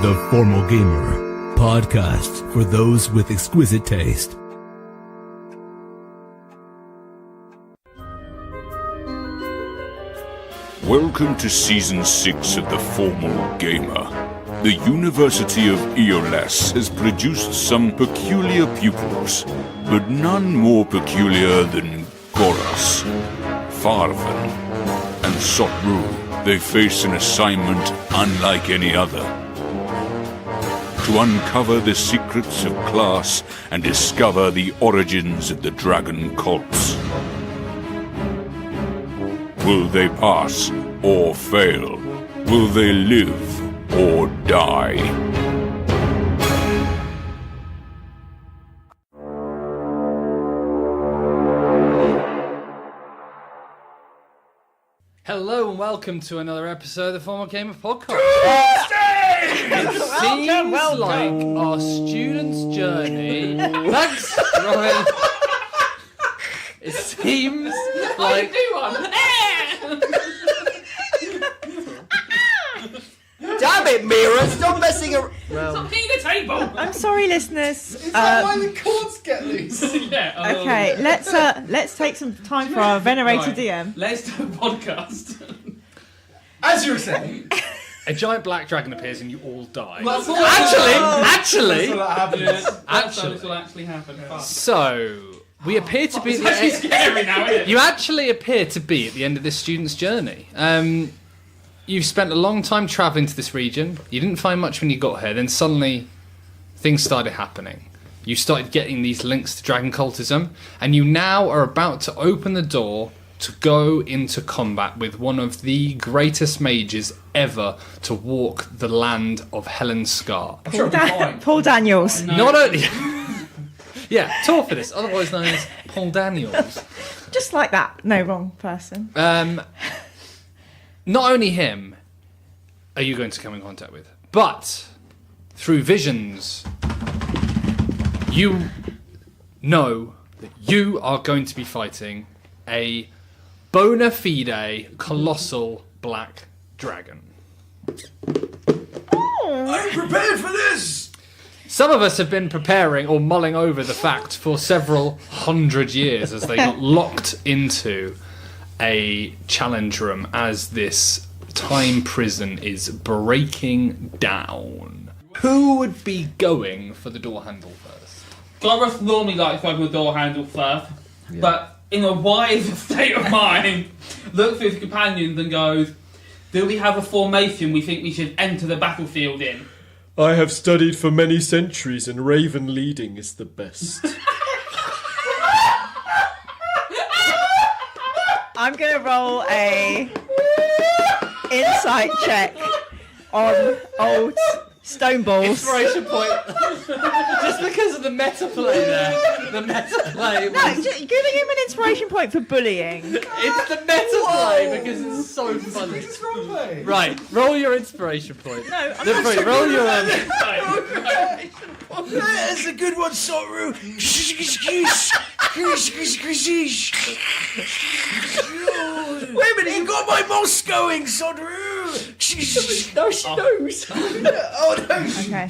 The Formal Gamer, podcast for those with exquisite taste. Welcome to Season 6 of The Formal Gamer. The University of Eolus has produced some peculiar pupils, but none more peculiar than Gorrus, Farvan, and Sotru. They face an assignment unlike any other: to uncover the secrets of class and discover the origins of the dragon cults. Will they pass or fail? Will they live or die? Hello and welcome to another episode of the Formal Gamer podcast. It seems like our students' journey. Thanks, Robin. It seems like. Damn it, Mira! Stop messing around. Stop hitting the table! I'm sorry, listeners. Is that why the cords get loose? Yeah. Okay, let's take some time for our venerated DM. Let's do a podcast. As you were saying. A giant black dragon appears and you all die. Well, Actually, So that happens. That's how this will actually happen. Fuck. so we appear to be. It's actually scary now, isn't it? You actually appear to be at the end of this student's journey. You've spent a long time travelling to this region. You didn't find much when you got here. Then suddenly, things started happening. You started getting these links to dragon cultism, and you now are about to open the door to go into combat with one of the greatest mages ever to walk the land of Helen Scar. Paul Daniels. No. Not only... yeah, talk for this, otherwise known as Paul Daniels. Just like that. No, wrong person. Not only him are you going to come in contact with, but through visions, you know that you are going to be fighting a bona fide colossal black dragon. I'm prepared for this! Some of us have been preparing or mulling over the fact for several hundred years as they got locked into a challenge room as this time prison is breaking down. Who would be going for the door handle first? Gorrus normally likes to open the door handle first, but in a wise state of mind, looks at his companions and goes, "Do we have a formation we think we should enter the battlefield in?" I have studied for many centuries and Raven leading is the best. I'm going to roll a insight check on old stone balls. Inspiration point. Just because of the meta play there. The meta play. No, giving him an inspiration point for bullying. It's the meta play because it's so funny. It's wrong way. Right, roll your inspiration point. No, I'm Right, roll your. That's a good one, Sotru. Wait a minute, you got my moss going, Sotru. No, she knows. Oh no. Okay.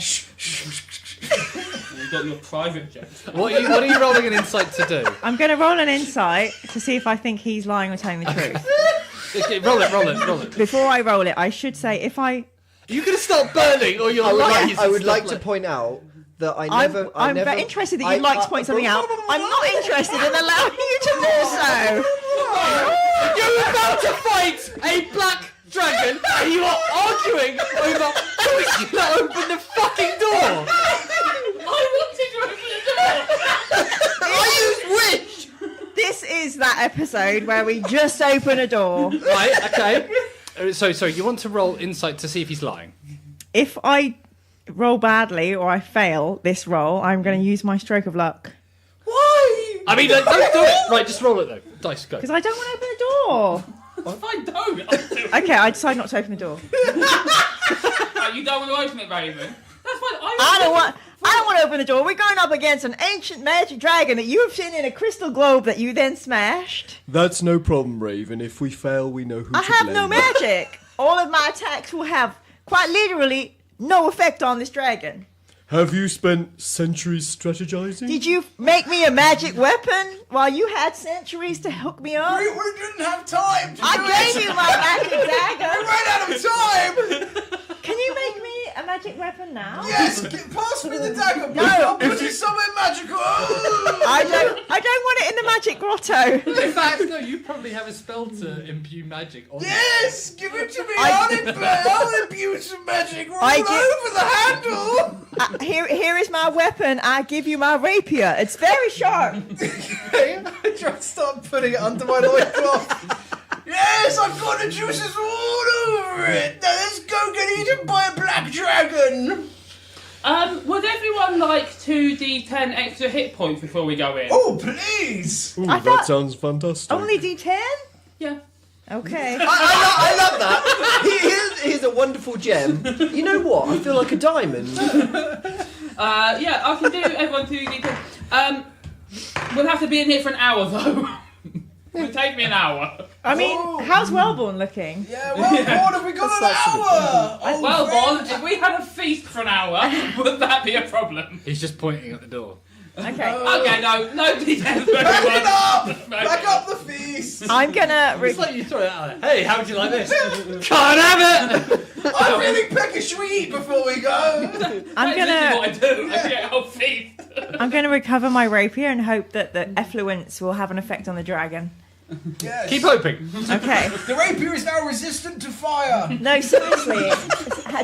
You've got your private jet. What are you rolling an insight to do? I'm going to roll an insight to see if I think he's lying or telling the truth. Okay, roll it. Before I roll it, I should say if I... Are you going to start burning or your lights? I would like to point out that I'm very interested that you'd like to point something out. I'm not interested in allowing you to do so. You're about to fight a black dragon and you are arguing over who's going to open the fucking door. I wanted to open the door! I use which? This is that episode where we just open a door. Right, okay. So you want to roll insight to see if he's lying? If I roll badly or I fail this roll, I'm going to use my stroke of luck. Why? I mean, don't do it. Right, just roll it though. Dice, go. Because I don't want to open the door. Fine, don't! Okay, I decide not to open the door. Right, you don't want to open it, Raven. That's fine. I don't want to open the door. We're going up against an ancient magic dragon that you have seen in a crystal globe that you then smashed. That's no problem, Raven. If we fail, we know who I to have blame. no magic. All of my attacks will have, quite literally, no effect on this dragon. Have you spent centuries strategizing? Did you make me a magic weapon while you had centuries to hook me up? We didn't have time to I do gave it. you my magic dagger. We ran out of time. Can you make me a magic weapon now? Yes, pass me the dagger. No. I'll put it somewhere magical. I don't want it in the magic grotto. In fact, no, you probably have a spell to imbue magic on Yes, give it to me. I'll imbue some magic right over the handle. Here is my weapon. I give you my rapier. It's very sharp. I try to start putting it under my loincloth. Yes, I've got the juices all over it. Now let's go get eaten by a black dragon. Would everyone like 2d10 extra hit points before we go in? Oh, please. Ooh, I that thought- sounds fantastic. Only D10? Yeah. Okay. I love that. Here's a wonderful gem. You know what? I feel like a diamond. Yeah, I can do everyone 2d10. We'll have to be in here for an hour though. It'll take me an hour. I mean, how's Wellborn looking? Yeah, well, what have we got an hour? Oh, Well, friend. Bon, if we had a feast for an hour, would that be a problem? He's just pointing at the door. Okay. Okay, no, nobody tells me. Back it up! Back up the feast! I'm gonna... It's like you throw it out there. Hey, how would you like this? Can't have it! I'm feeling peckish. Should we eat before we go? I'm That's literally what gonna... I do. I get a whole feast. I'm gonna recover my rapier and hope that the effluence will have an effect on the dragon. Yes. Keep hoping. Okay. The rapier is now resistant to fire. No, seriously.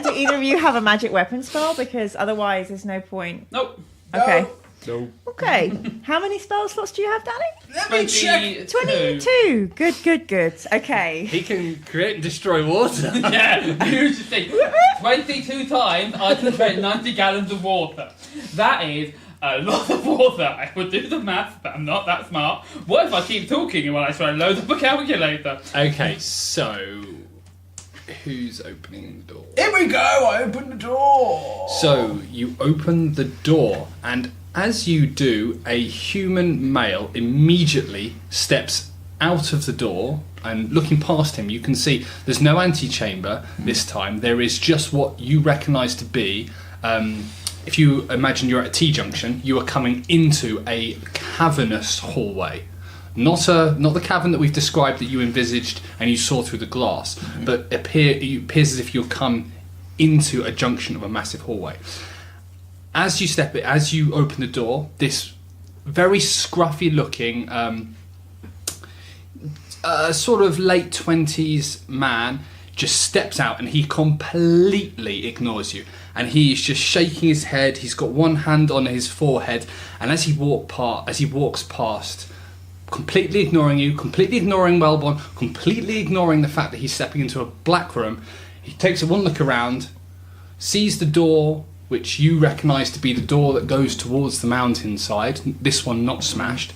Do either of you have a magic weapon spell? Because otherwise there's no point. Nope. Okay. No. Okay. How many spell slots do you have, Danny? Let me check. 22. Good. Okay. He can create and destroy water. Yeah, huge thing. 22 times I can create 90 gallons of water. That is a lot of water. I would do the math, but I'm not that smart. What if I keep talking while I try and load up a calculator? Okay, so who's opening the door? Here we go. I open the door. So you open the door, and as you do, a human male immediately steps out of the door, and looking past him, you can see there's no antechamber this time. There is just what you recognise to be. If you imagine you're at a T-junction, you are coming into a cavernous hallway. Not the cavern that we've described that you envisaged and you saw through the glass, but it appears as if you'll come into a junction of a massive hallway. As you open the door, this very scruffy looking, sort of late 20s man just steps out, and he completely ignores you. And he is just shaking his head. He's got one hand on his forehead, and as he walks past, completely ignoring you, completely ignoring Wellborn, completely ignoring the fact that he's stepping into a black room, he takes one look around, sees the door, which you recognise to be the door that goes towards the mountainside, this one not smashed.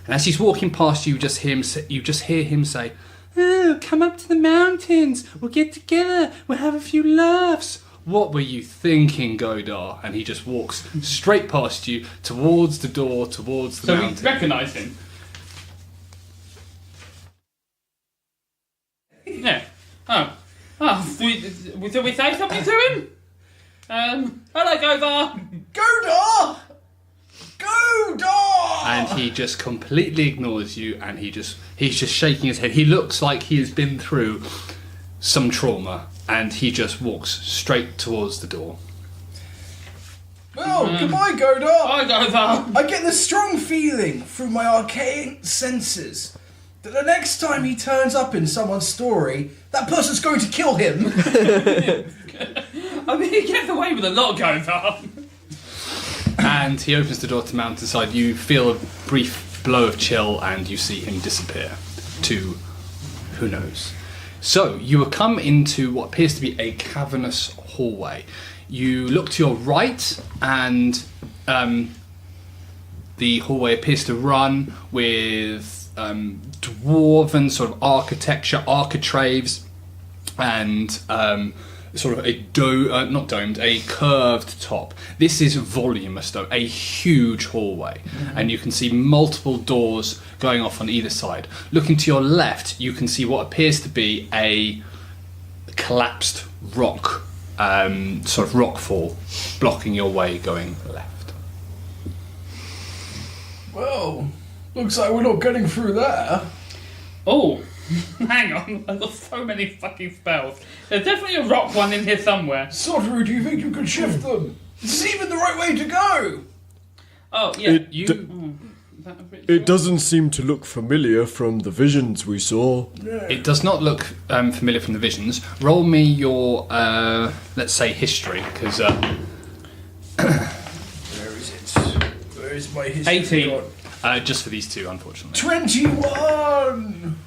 And as he's walking past you, you just hear him say, "Oh, come up to the mountains, we'll get together, we'll have a few laughs." What were you thinking, Godar? And he just walks straight past you, towards the door, towards the So mountain. we recognise him. Yeah. Oh, did we say something to him? Hello, Godar. Godar! Godar! And he just completely ignores you, and he's just shaking his head. He looks like he has been through some trauma, and he just walks straight towards the door. Well, goodbye, Godar. Hi, Godar. I get the strong feeling through my arcane senses that the next time he turns up in someone's story, that person's going to kill him. I mean, he gets away with a lot, Godar. And he opens the door to mountainside. You feel a brief blow of chill, and you see him disappear to who knows. So you have come into what appears to be a cavernous hallway. You look to your right, and the hallway appears to run with dwarven sort of architecture, architraves, and sort of a curved top. This is voluminous though, a huge hallway, and you can see multiple doors going off on either side. Looking to your left, you can see what appears to be a collapsed rock sort of rockfall, blocking your way going left. Well, looks like we're not getting through there. Oh, hang on. I've got so many fucking spells. There's definitely a rock one in here somewhere. Sotru, do you think you could shift them? Is this even the right way to go? Oh, yeah. It doesn't seem to look familiar from the visions we saw. It does not look familiar from the visions. Roll me your, let's say, history, because... Where is it? Where is my history? 18. Just for these two, unfortunately. 21!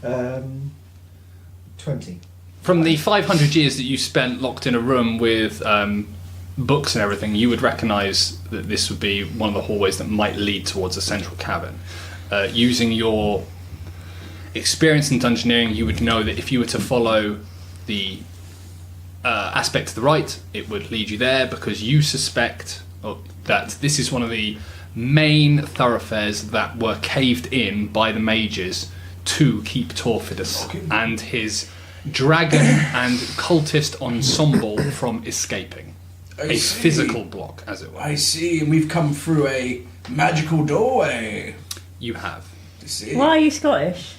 20. From the 500 years that you spent locked in a room with books and everything, you would recognise that this would be one of the hallways that might lead towards a central cavern. Using your experience in dungeoneering, you would know that if you were to follow the aspect to the right, it would lead you there, because you suspect that this is one of the main thoroughfares that were caved in by the mages to keep Torfidus and his dragon and cultist ensemble from escaping. A physical block, as it were. I see, and we've come through a magical doorway. You have. You see? Why are you Scottish?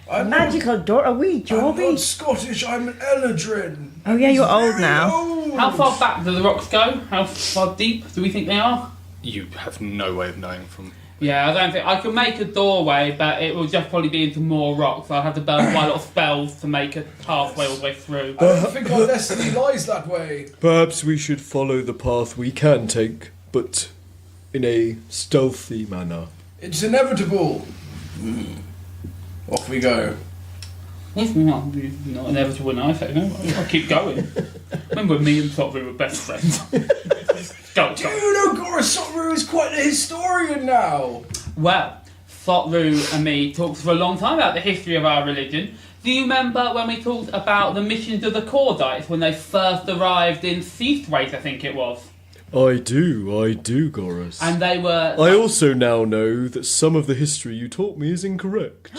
Magical door? Are we I'm Jorby? not Scottish, I'm an Eladrin. Oh yeah, you're old Very now. old. How far back do the rocks go? How far deep do we think they are? You have no way of knowing from... Yeah, I don't think... I can make a doorway, but it will just probably be into more rocks. I'll have to burn quite a lot of spells to make a pathway all the way through. I don't think our destiny lies that way. Perhaps we should follow the path we can take, but in a stealthy manner. It's inevitable. Off we go. It's not inevitable in eyesight, no? I'll keep going. Remember me and Thotru were best friends. Go. Do you know Gorrus Sotru is quite a historian now? Well, Thotru and me talked for a long time about the history of our religion. Do you remember when we talked about the missions of the Cordites when they first arrived in Seathwaite, I think it was? I do, Gorrus. And they were... I also now know that some of the history you taught me is incorrect.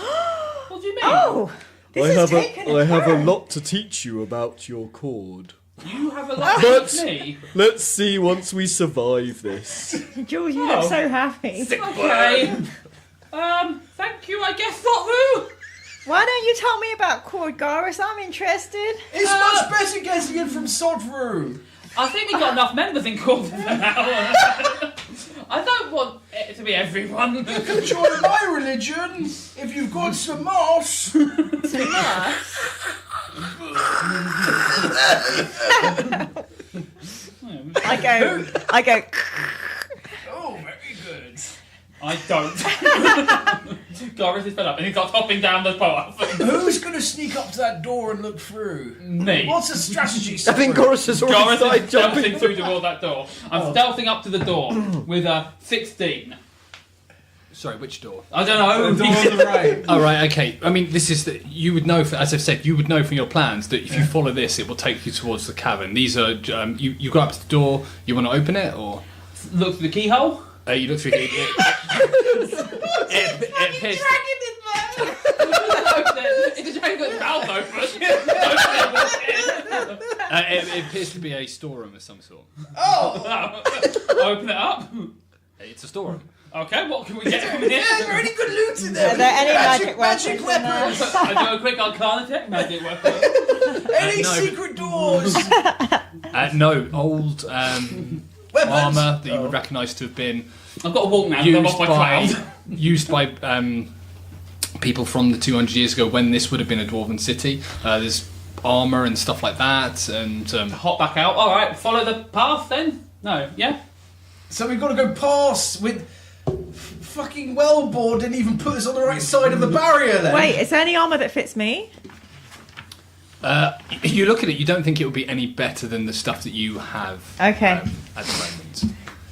What do you mean? Oh, this is taken I have a lot to teach you about your cord. You have a lot But to me. let's see once we survive this. Jules, you look so happy. Okay. Thank you, I guess, Thotru. Why don't you tell me about Cord Gorrus? I'm interested. It's much better getting it from Sotru. I think we got enough members in Cordites now. I don't want it to be everyone. You can join my religion if you've got some moss. I go. Oh, very good. I don't. Gorrus is fed up and he starts hopping down the path. Who's going to sneak up to that door and look through? Me. What's the strategy? I think Gorrus has already Gorrus started is jumping. stealthing through toward that door. I'm stealthing up to the door with a 16. Sorry, which door? I don't know. The door on the right. Oh, right, okay. I mean, this is... you would know, as I've said, you would know from your plans that if you follow this, it will take you towards the cavern. These are... you go up to the door, you want to open it, or... Look through the keyhole. You look through the... It appears... It's a dragon got its mouth open. it appears to be a storeroom of some sort. Oh! Open it up. It's a storeroom. Okay, what can we get from here? Yeah, there any good loot in there? Are there any magic magic weapons? I do a quick arcana check. Magic weapon. Any no. secret doors? No, old Weapons? armour that you would recognise to have been I've got a walk now. I'm off my cloud. used by people from the 200 years ago when this would have been a dwarven city. There's armour and stuff like that, and Hop back out. All right, follow the path then. No, yeah. So we've got to go past with... Fucking Wellboard didn't even put us on the right side of the barrier then. Wait, is there any armour that fits me? you look at it, you don't think it would be any better than the stuff that you have Okay. at the moment.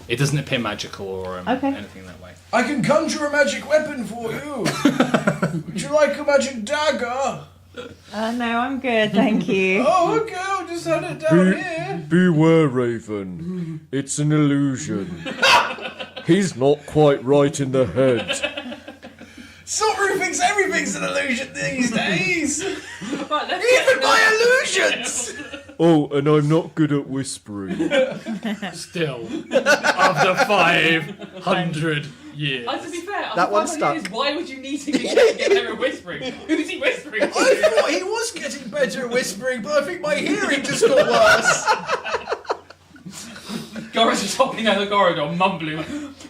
It doesn't appear magical or anything that way. I can conjure a magic weapon for you. Would you like a magic dagger? No, I'm good, thank you. Oh, okay, I'll just hand it down here. Beware, Raven. It's an illusion. He's not quite right in the head. Sotru thinks everything's an illusion these days. Right, let's Even my illusions! Oh, and I'm not good at whispering. Still, after 500 years. To be fair, That one's stuck. Why would you need to get better at whispering? Who is he whispering to? I thought he was getting better at whispering, but I think my hearing just got worse. Gorrus is hopping down the corridor, mumbling.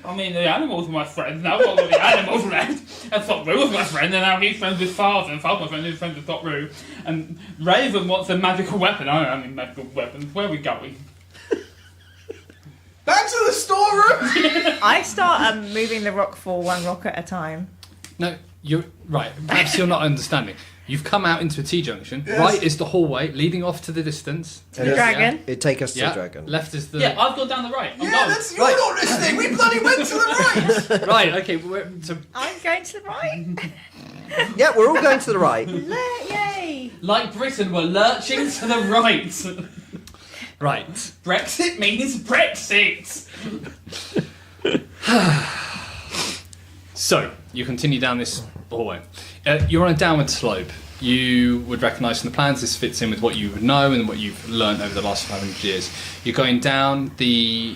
I mean, the animals were my friends, now I've got all the animals left. And Thotru was my friend, and now he's friends with Father, and Father's my friend, who's friends with Thotru. And Raven wants a magical weapon. I don't need magical weapons. Where are we going? Back to the storeroom! I start moving the rock for one rock at a time. No, you're right. Perhaps you're not understanding. You've come out into a T-junction. Yes. Right is the hallway leading off to the distance. To the dragon. It'd take us to Yeah. the dragon. Left is the... Yeah, I've gone down the right. I'm Yeah, going. that's you're not listening. We bloody went to the right. Right, okay. So I'm going to the right. Yeah, we're all going to the right. Yay! Like Britain, we're lurching to the right. right. Brexit means Brexit. So you continue down this hallway. You're on a downward slope. You would recognise from the plans this fits in with what you would know and what you've learned over the last 500 years. You're going down a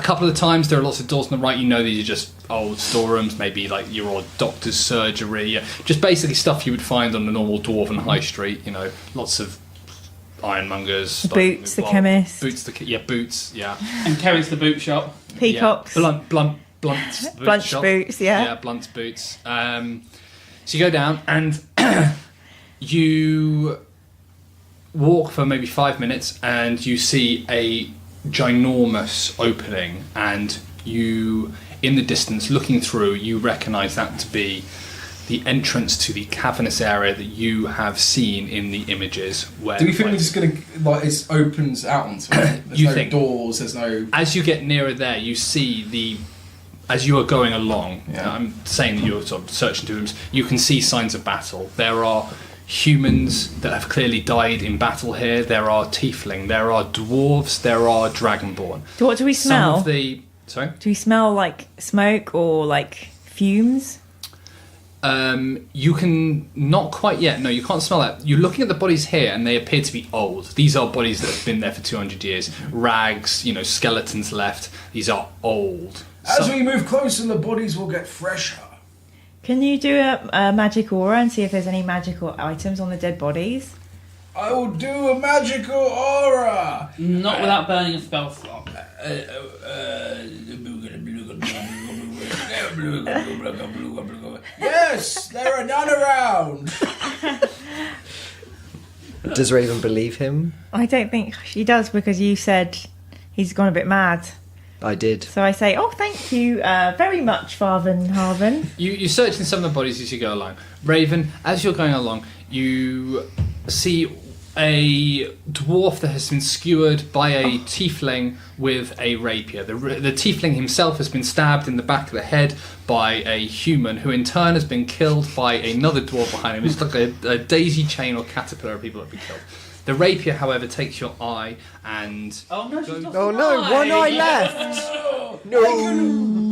couple of times there are lots of doors on the right. You know these are just old storerooms, maybe like your old doctor's surgery, just basically stuff you would find on the normal dwarven high street. You know, lots of ironmongers, Boots, the chemist. Boots, boots, yeah. And Kerry's the boot shop. Peacocks. Yeah. Blunt's boot Blunt's shop. boots, yeah. Yeah, Blunt's boots. So you go down and you walk for maybe 5 minutes and you see a ginormous opening, and you, in the distance, looking through, you recognise that to be the entrance to the cavernous area that you have seen in the images. Where Do we think we're just going to, like, it opens out onto it? There's You no think- doors, there's no... As you get nearer there, you see as you are going along, Yeah. I'm saying that you're sort of searching through rooms, you can see signs of battle. There are humans that have clearly died in battle here. There are tiefling. There are dwarves. There are dragonborn. So what do we smell? Some of the... Sorry? Do we smell like smoke or like fumes? You can... Not quite yet. No, you can't smell that. You're looking at the bodies here and they appear to be old. These are bodies that have been there for 200 years. Rags, skeletons left. These are old. As we move closer, the bodies will get fresher. Can you do a magic aura and see if there's any magical items on the dead bodies? I will do a magical aura! Not without burning a spell slot. Yes, there are none around! Does Raven believe him? I don't think she does, because you said he's gone a bit mad. I did. So I say, oh, thank you very much, Farven Harven. You're searching some of the bodies as you go along. Raven, as you're going along, you see a dwarf that has been skewered by a tiefling with a rapier. The tiefling himself has been stabbed in the back of the head by a human, who in turn has been killed by another dwarf behind him. It's like a daisy chain or caterpillar of people that have been killed. The rapier, however, takes your eye and... Oh no, she's lost Oh an no, eye. one eye left! No!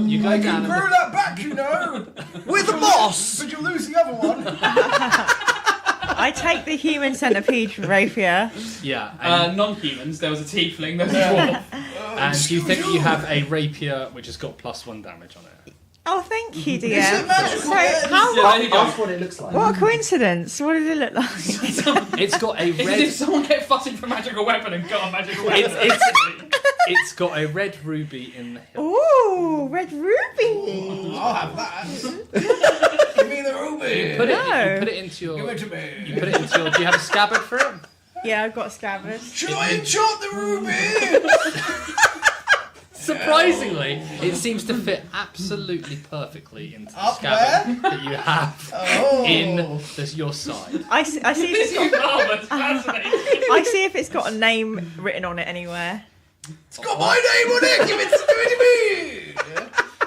you go I down can and grow that back, you know! We're the boss! But you'll lose the other one! I take the human centipede rapier. yeah, and, Non-humans, there was a tiefling, there was a dwarf. and you think that you have a rapier which has got +1 damage on it. Oh, thank you, dear. Is it magical So, then? how, Yeah, there you go. That's what it looks like. what a coincidence. What does it look like? It's got a It's as red... if someone kept fussing for a magical weapon and got a magical weapon. It's got a red ruby in the hilt. Ooh, red ruby. I'll have that! Give me the ruby! Put No. it into your... Give it to me! You put it into your... Do you have a scabbard for it? Yeah, I've got a scabbard. Should I enchant the ruby? Surprisingly, it seems to fit absolutely perfectly into the Up scabbard that you have Oh. in your side. I see if This it's is got, marvellous, fascinating. I see if it's got a name written on it anywhere. It's got my name on it! Give it to me!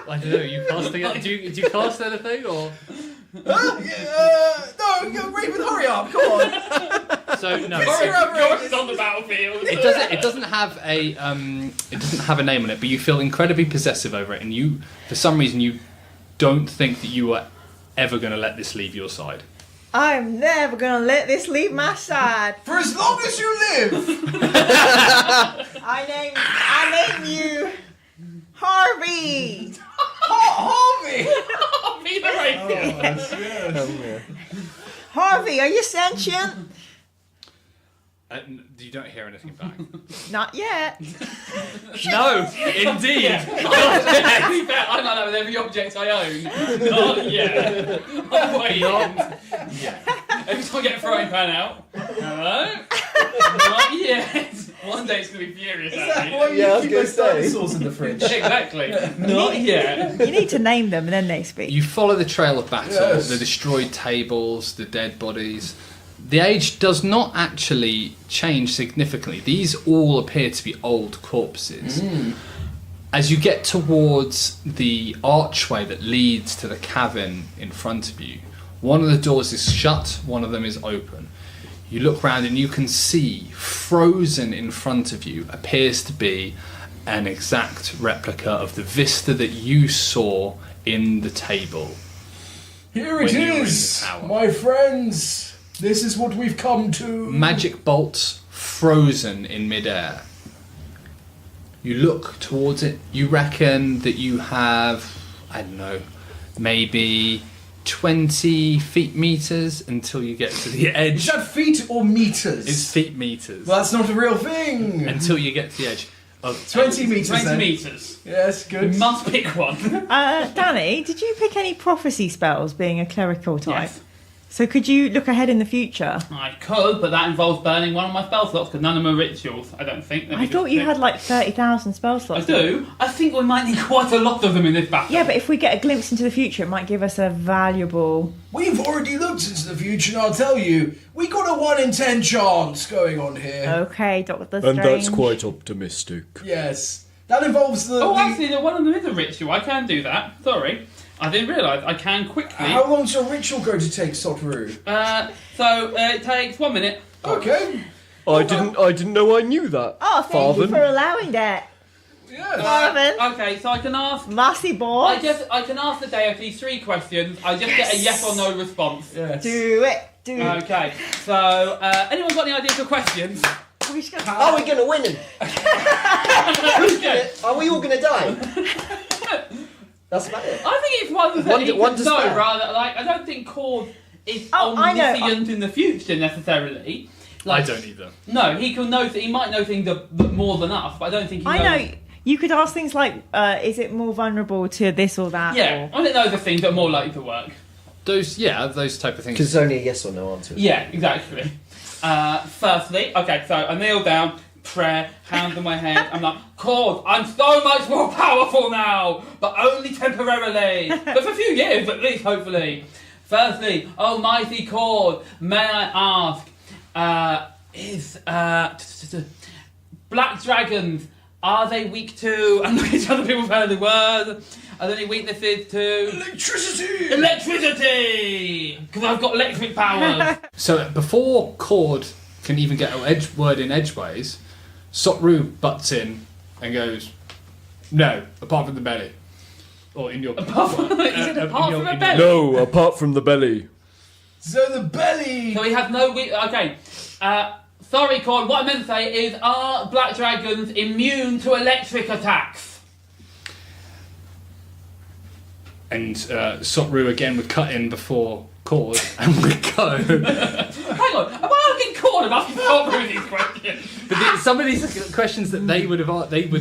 I don't know. You casting it? Do you cast anything or? Huh? No, Raven, hurry up! Come on! So no. Gorrus is on the battlefield. It doesn't have a name on it, but you feel incredibly possessive over it, and you, for some reason, you don't think that you are ever going to let this leave your side. I'm never gonna let this leave my side. For as long as you live. I name you Harvey. Harvey. Harvey the racist. Harvey, are you sentient? You don't hear anything back. Not yet. No, indeed. I'm like that with every object I own. Not yet. I'm waiting. Every time I get a frying pan out. Hello? Not yet. One day it's going to be furious at me. Why Yeah, I was you keep gonna those say. dinosaurs in the fridge? Exactly. Not yet. You need to name them and then they speak. You follow the trail of battle, Yes. the destroyed tables, the dead bodies. The age does not actually change significantly. These all appear to be old corpses. As you get towards the archway that leads to the cavern in front of you, one of the doors is shut, one of them is open. You look round and you can see, frozen in front of you, appears to be an exact replica of the vista that you saw in the table. Here it When you were in the is, tower. my friends. This is what we've come to. Magic bolts frozen in midair. You look towards it. You reckon that you have, I don't know, maybe 20 feet meters until you get to the Is edge. that feet or meters? It's feet meters. Well, that's not a real thing. Until you get to the edge of 20 meters 20 then. metres. Yes, You good. must pick one. Danny, did you pick any prophecy spells being a clerical type? Yes. So could you look ahead in the future? I could, but that involves burning one of my spell slots because none of them are rituals, I don't think. Let me I just thought you check. had like 30,000 spell I slots. do. I think we might need quite a lot of them in this battle. Yeah, but if we get a glimpse into the future, it might give us a valuable... We've already looked into the future, and I'll tell you, we got a 1 in 10 chance going on here. Okay, Doctor And Strange. that's quite optimistic. Yes. That involves the... Oh, the- actually, no, one of them is a ritual. I can do that. Sorry. I didn't realise. I can quickly. How long's your ritual going to take, Sotru? It takes 1 minute. Okay. I didn't know I knew that. Oh, thank you Farthen. for allowing that. Yes. Marvin. Okay, so I can ask. Mossy boy. I can ask the deity 3 questions. I just get a yes or no response. Yes. Do it. Do it. Okay, so anyone got any ideas for questions? We should go- Are we going to win him? Are we all going to die? That's about it. I think it's one that One he to could know spare. rather. Like I don't think Cord is Oh, I know. omniscient in the future necessarily. I Like, don't either. No, he can know. He might know things that more than us, but I don't think he knows. I know. You could ask things like, is it more vulnerable to this or that? Yeah, I don't know the things that are more likely to work. Those type of things. Because it's only a yes or no answer. Yeah, exactly. Firstly, okay, so I kneel down, prayer, hands on my head. I'm like, Cord, I'm so much more powerful now, but only temporarily. But for a few years, at least, hopefully. Firstly, almighty Cord, may I ask, is black dragons, are they weak to, and look at other people who've heard the word, are there any weaknesses to Electricity! electricity? Because I've got electric powers. So before Cord can even get a word in edgeways, Sotru butts in and goes, "No, apart from the belly." Or in your... Apart from the belly? No, apart from the belly. So the belly... So we have no weak... Okay. Sorry, Cord, what I meant to say is, are black dragons immune to electric attacks? And Sotru again would cut in before Cord and would go. Hang on, am I asking Cord about Sotru these questions? But some of these questions that they would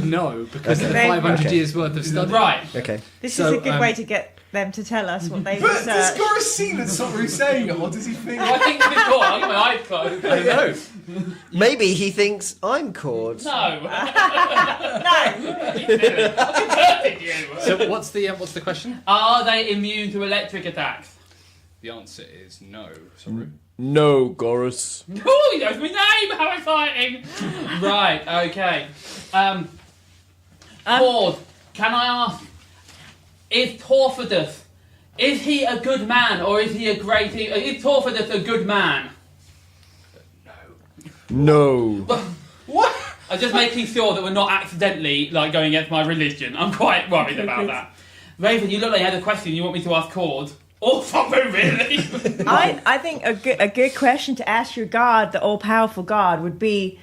know because of the Okay. 500 Okay. years worth of study. Right. Okay. This So, is a good um, way to get them to tell us what they've But does researched. Gorrus see that Sotru's saying it, or does he think... I think this is Cord. I got my eyes closed. I don't know. Maybe he thinks I'm Cord. No. No. I converted you. So what's the question? Are they immune to electric attacks? The answer is no. Sotru. No, Gorrus. Oh, he knows my name! How exciting! Right, okay. Cord, can I ask, is Torfidus, is he a good man or is he a great... Is Torfidus a good man? No. What? I'm just making sure that we're not accidentally going against my religion. I'm quite worried about that. Raven, you look like you had a question you want me to ask Cord. Or Thorru, really. I think a good question to ask your god, the all-powerful god, would be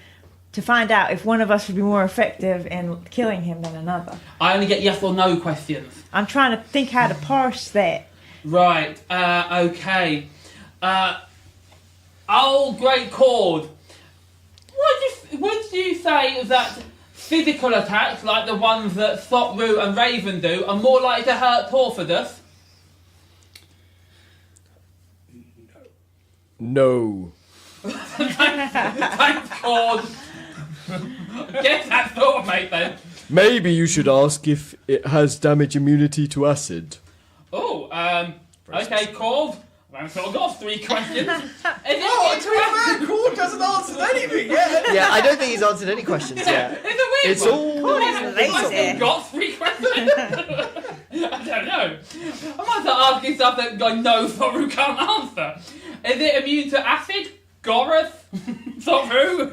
to find out if one of us would be more effective in killing him than another. I only get yes or no questions. I'm trying to think how to parse that. Right, okay. Great Cord. Would you say that physical attacks, like the ones that Thorru and Raven do, are more likely to hurt Torfidus? No. Thanks, Cord. Guess that's thought, mate, then. Maybe you should ask if it has damage immunity to acid. Oh, okay, Cord. I've sort of got 3 questions. To be fair, Cord doesn't answer anything yet. Yeah, I don't think he's answered any questions yet. It's a weird It's one. all... Cord is I've lazy. got 3 questions. I don't know. I might start asking stuff that I know Thorru can't answer. Is it immune to acid? Gorrus? Thorru?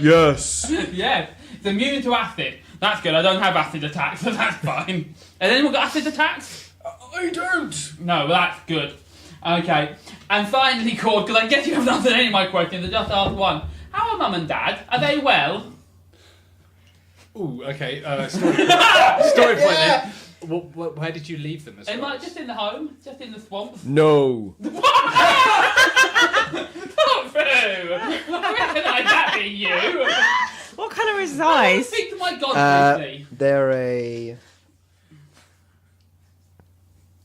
Yes. Yeah, it's immune to acid. That's good. I don't have acid attacks, so that's fine. Has anyone got acid attacks? I don't. No, well, that's good. Okay. And finally, Cord, because I guess you haven't answered any of my questions, I just asked one. How are Mum and Dad? Are they well? Ooh, okay. Story point then. Where did you leave them? As They well? might just in the home, just in the swamps. No. Not true. I recognise that being you. What colour is his I eyes? speak to my god briefly. They're a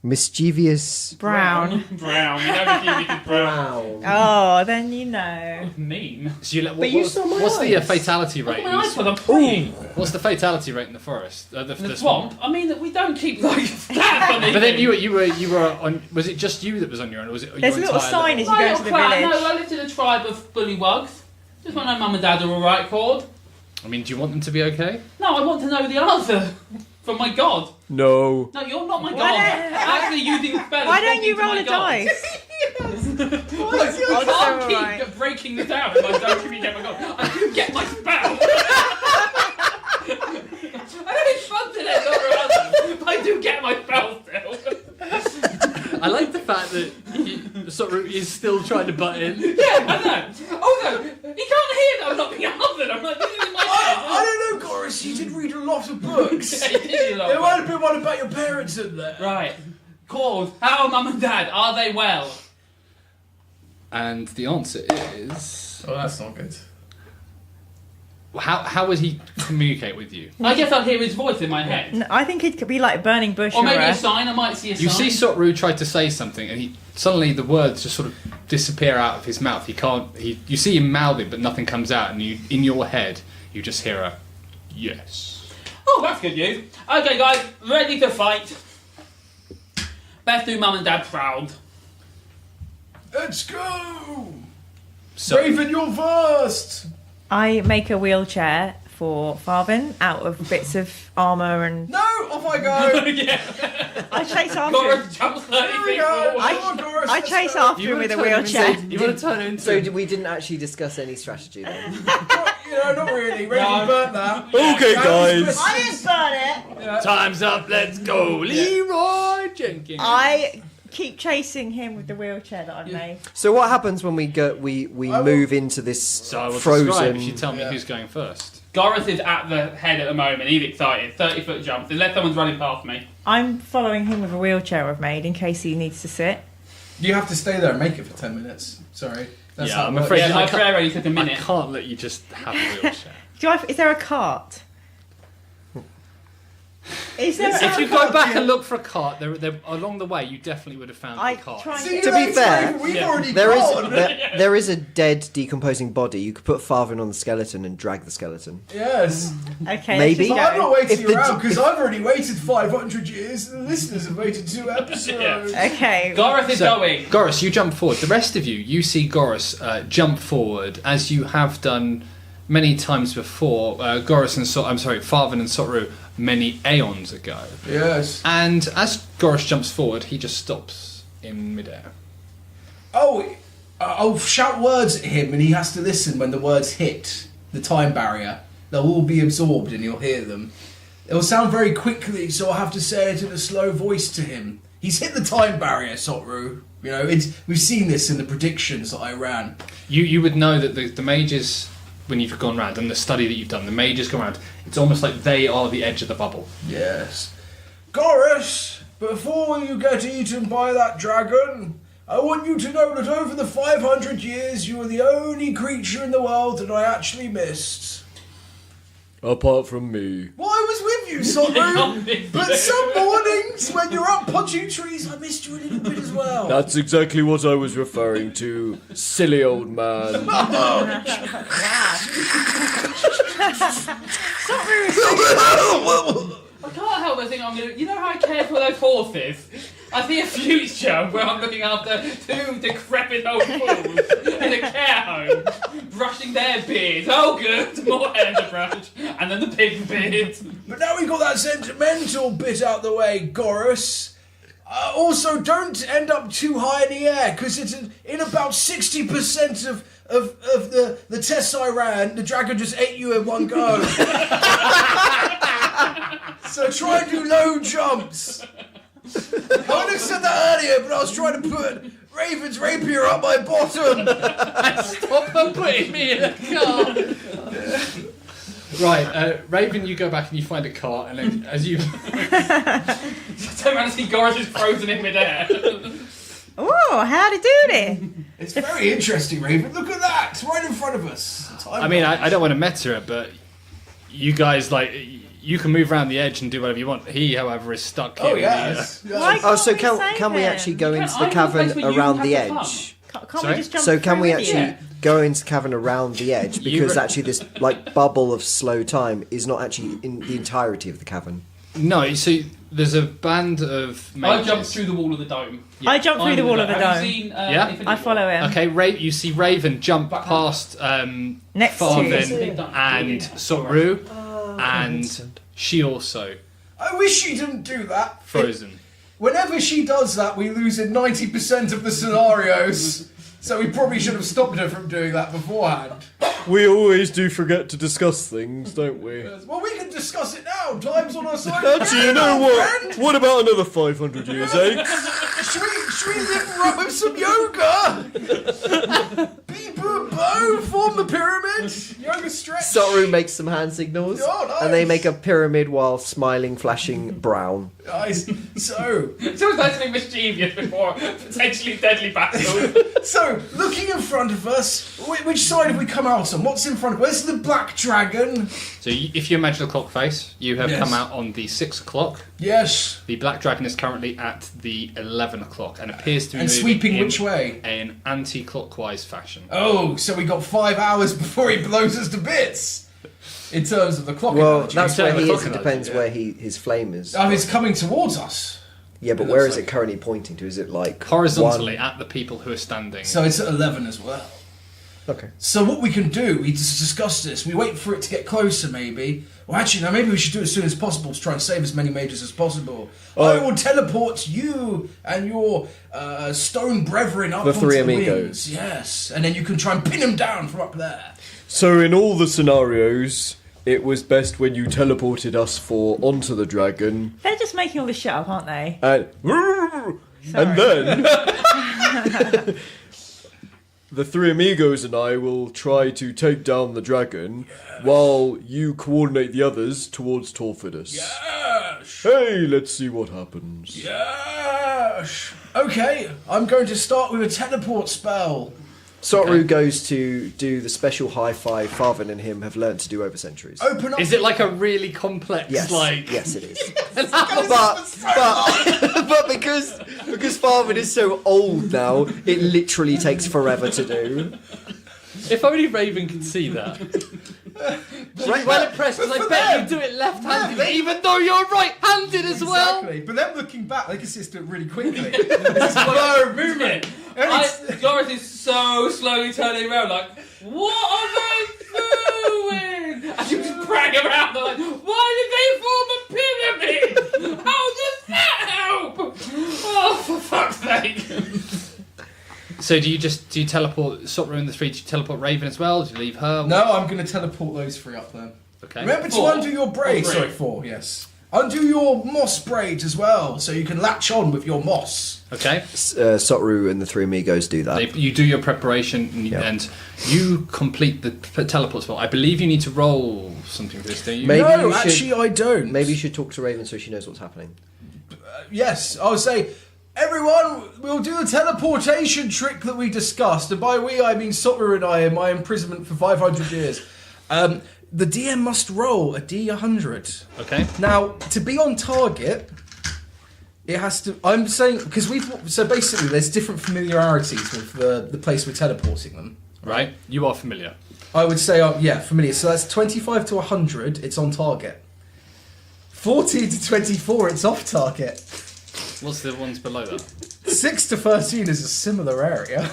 mischievous Brown. Brown. You know mischievous is brown. brown. Oh, then you know. Mean. So But you saw my what's the eyes. fatality Look rate? at my eyes for them praying. What's the fatality rate in the forest? The swamp? I mean, we don't keep like stats on these But then things. you were on. Was it just you that was on your own, or was it? There's a your little entire sign as you little- go My into the little clan, village. no, I lived in a tribe of bullywugs. Just want to know Mum and Dad are alright, Cord. I mean, do you want them to be okay? No, I want to know the answer from my god. No. No, you're not my Why god. don't- Actually using spells. Why don't you talking to roll my a god. dice? I can't keep alright. breaking this out if I don't give you get my god. I do get my spell. I know it's fun to let Laura but I do get my spell still. I like the fact that Sotru is still trying to butt in. Yeah, I know. Also, he can't hear that I'm not being answered. I'm like, this is my I don't know, Gorrus. You did read a lot of books. Yeah, he did a lot. There might have been one about your parents in there. Right. Cord, how are Mum and Dad? Are they well? And the answer is, Oh, that's not good. how would he communicate with you? I guess I'll hear his voice in my head. No, I think it could be like burning bush Or maybe a a sign. I might see a sign. You see Sotru try to say something, and suddenly the words just sort of disappear out of his mouth. You see him mouthing, but nothing comes out, and in your head you just hear a yes. Oh, that's good news. Okay, guys, ready to fight. Best do Mum and Dad proud. Let's go. So Raven, you're first. I make a wheelchair for Farvin out of bits of armour and No, off I go. Yeah. I chase after him. Gorrus jumps 30 Here we feet go. forward. Come on, Gorrus, I let's chase go. after him with a wheelchair. You want to turn it into? So we didn't actually discuss any strategy then. Not really. Raven No. burnt that. Okay, That was guys. I didn't burn it. Time's up. Let's go, Leroy Jenkins. I keep chasing him with the wheelchair that I've made. So what happens when we move into this So I will frozen? describe if you tell me who's going first. Gorrus is at the head at the moment. He's excited. 30-foot jumps. Unless someone's running past me. I'm following him with a wheelchair I've made in case he needs to sit. You have to stay there and make it for 10 minutes. Sorry. That's Yeah, how it I'm works. afraid Yeah, my I can't- prayer only took a I minute. can't let you just have a wheelchair. Is there a cart? Is there If a you go back and look for a cart, there along the way, you definitely would have found I the cart. try See, and To be that's fair, Raven, we've yeah. already There gone. there is a dead, decomposing body. You could put Farvin on the skeleton and drag the skeleton. Yes. Okay, Maybe. let's But I'm just not go. If waiting the- around because I've already waited 500 years and the listeners have waited 2 episodes. Okay. Gorrus is So, going. Gorrus, you jump forward. The rest of you see Gorrus jump forward as you have done many times before. Gorrus and Farvin and Sotru many aeons ago. Yes. And as Gorrus jumps forward, he just stops in midair. I'll shout words at him and he has to listen when the words hit the time barrier. They'll all be absorbed and you'll hear them. It'll sound very quickly, so I'll have to say it in a slow voice to him. He's hit the time barrier, Sotru. You know, we've seen this in the predictions that I ran. You would know that the mages, when you've gone round, and the study that you've done, the mages go around, it's almost like they are the edge of the bubble. Yes. Gorrus, before you get eaten by that dragon, I want you to know that over the 500 years you were the only creature in the world that I actually missed. Apart from me. Well, I was with you, Sotru, but some mornings when you're up punching trees, I missed you a little bit as well. That's exactly what I was referring to, silly old man. I can't help but think I'm gonna. You know how I care for those horses? I see a future where I'm looking after 2 decrepit old fools in a care home, brushing their beards. Oh, good, more hair to brush, and then the pig beard. But now we got that sentimental bit out the way, Gorrus. Also, don't end up too high in the air, because it's in about 60% of the tests I ran, the dragon just ate you in one go. So try and do low jumps. I would have said that earlier, but I was trying to put Raven's rapier up my bottom. Stop her putting me in a car! Right, Raven, you go back and you find a cart, and then as you... Turn around and see Gorrus is frozen in midair. Oh, howdy doody. It's very interesting, Raven. Look at that. It's right in front of us. I mean, I don't want to meta it, but you guys, like... You can move around the edge and do whatever you want. He, however, is stuck here. Oh, yes. Why Oh, so can't can we save actually him? go You into can't- the I'm the cavern place where you around have the the edge? Can't Sorry? we just jump So can we through actually it? go into the cavern around the edge? You Because re- actually this like bubble of slow time is not actually in the entirety of the cavern. No, you see, there's a band of I mages. jumped through the wall of the dome. I jumped through the wall of the Have dome. you seen, Yeah? Infinity I War? follow him. Okay, you see Raven jump past Next to Farvin you. and Sotru, and she also I wish she didn't do that. frozen. Whenever she does that, we lose in 90% of the scenarios. So we probably should have stopped her from doing that beforehand. We always do forget to discuss things, don't we? Well, we can discuss it now. Time's on our side. Actually, you know what? What about another 500 years, eh? Should we live right with some yoga? Beep and bow, form the pyramid. Yoga stretch. Sotru makes some hand signals, Oh, nice. and they make a pyramid while smiling, flashing brown. Nice. So, It's always nice to be mischievous before potentially deadly battle. so looking in front of us, which side have we come out on? What's in front of us? Where's the black dragon? So if you imagine a clock face, you have Yes. come out on the 6 o'clock. Yes. The black dragon is currently at the 11 o'clock and appears to be And moving sweeping in which way? an anti-clockwise fashion. Oh, so we got 5 hours before he blows us to bits. In terms of the clock Well, analogy. that's where Certainly he is. talking It about depends it, yeah. where his flame is. Oh, it's coming towards us. Yeah, but it where looks is like- it currently pointing to? Is it like Horizontally at the people who are standing. So it's at 11 as well. one? Okay. So what we can do, we just discuss this. We wait for it to get closer, maybe. Well, actually, no. Maybe we should do it as soon as possible to try and save as many mages as possible. I will teleport you and your stone brethren up The onto three the amigos. wings. Yes, and then you can try and pin them down from up there. So in all the scenarios, it was best when you teleported us onto the dragon, They're just making all this shit up, aren't they? and then the three amigos and I will try to take down the dragon, while you coordinate the others towards Torfidus. Yes. Hey, let's see what happens. Yes. Okay, I'm going to start with a teleport spell. Sotru goes to do the special high five Farvin and him have learned to do over centuries. Open up. Is it like a really complex, Yes, like... yes, it is. Goes but for so long. but because Farvin is so old now, it literally takes forever to do. If only Raven could see that. Right, Well impressed, because I for bet them. you do it left-handed, Yeah, they- even though you're right-handed as well. Exactly. But then looking back, they can see us do it really quickly. It's a slow movement. And it's- Gorrus is so slowly turning around, like, what are they doing? And you just brag around, they're like, why did they form a pyramid? How does that help? Oh, for fuck's sake. So do you teleport Sotru in the three? Do you teleport Raven as well? Do you leave her? No, I'm going to teleport those three up then. Okay. Remember to Four. undo your brace. Oh, three. Sorry, 4, yes. undo your moss braids as well, so you can latch on with your moss. Okay. Sotru and the three amigos do that. You do your preparation and you complete the teleport spell. I believe you need to roll something for this, don't you? Maybe No, you should- actually I don't. Maybe you should talk to Raven so she knows what's happening. Yes, I'll say, everyone, we'll do the teleportation trick that we discussed. And by we, I mean Sotru and I in my imprisonment for 500 years. The DM must roll a D100. Okay. Now, to be on target, it has to... I'm saying... Because so basically, there's different familiarities with the place we're teleporting them. Right. You are familiar. I would say, familiar. So that's 25 to 100, it's on target. 40 to 24, it's off target. What's the ones below that? 6 to 13 is a similar area.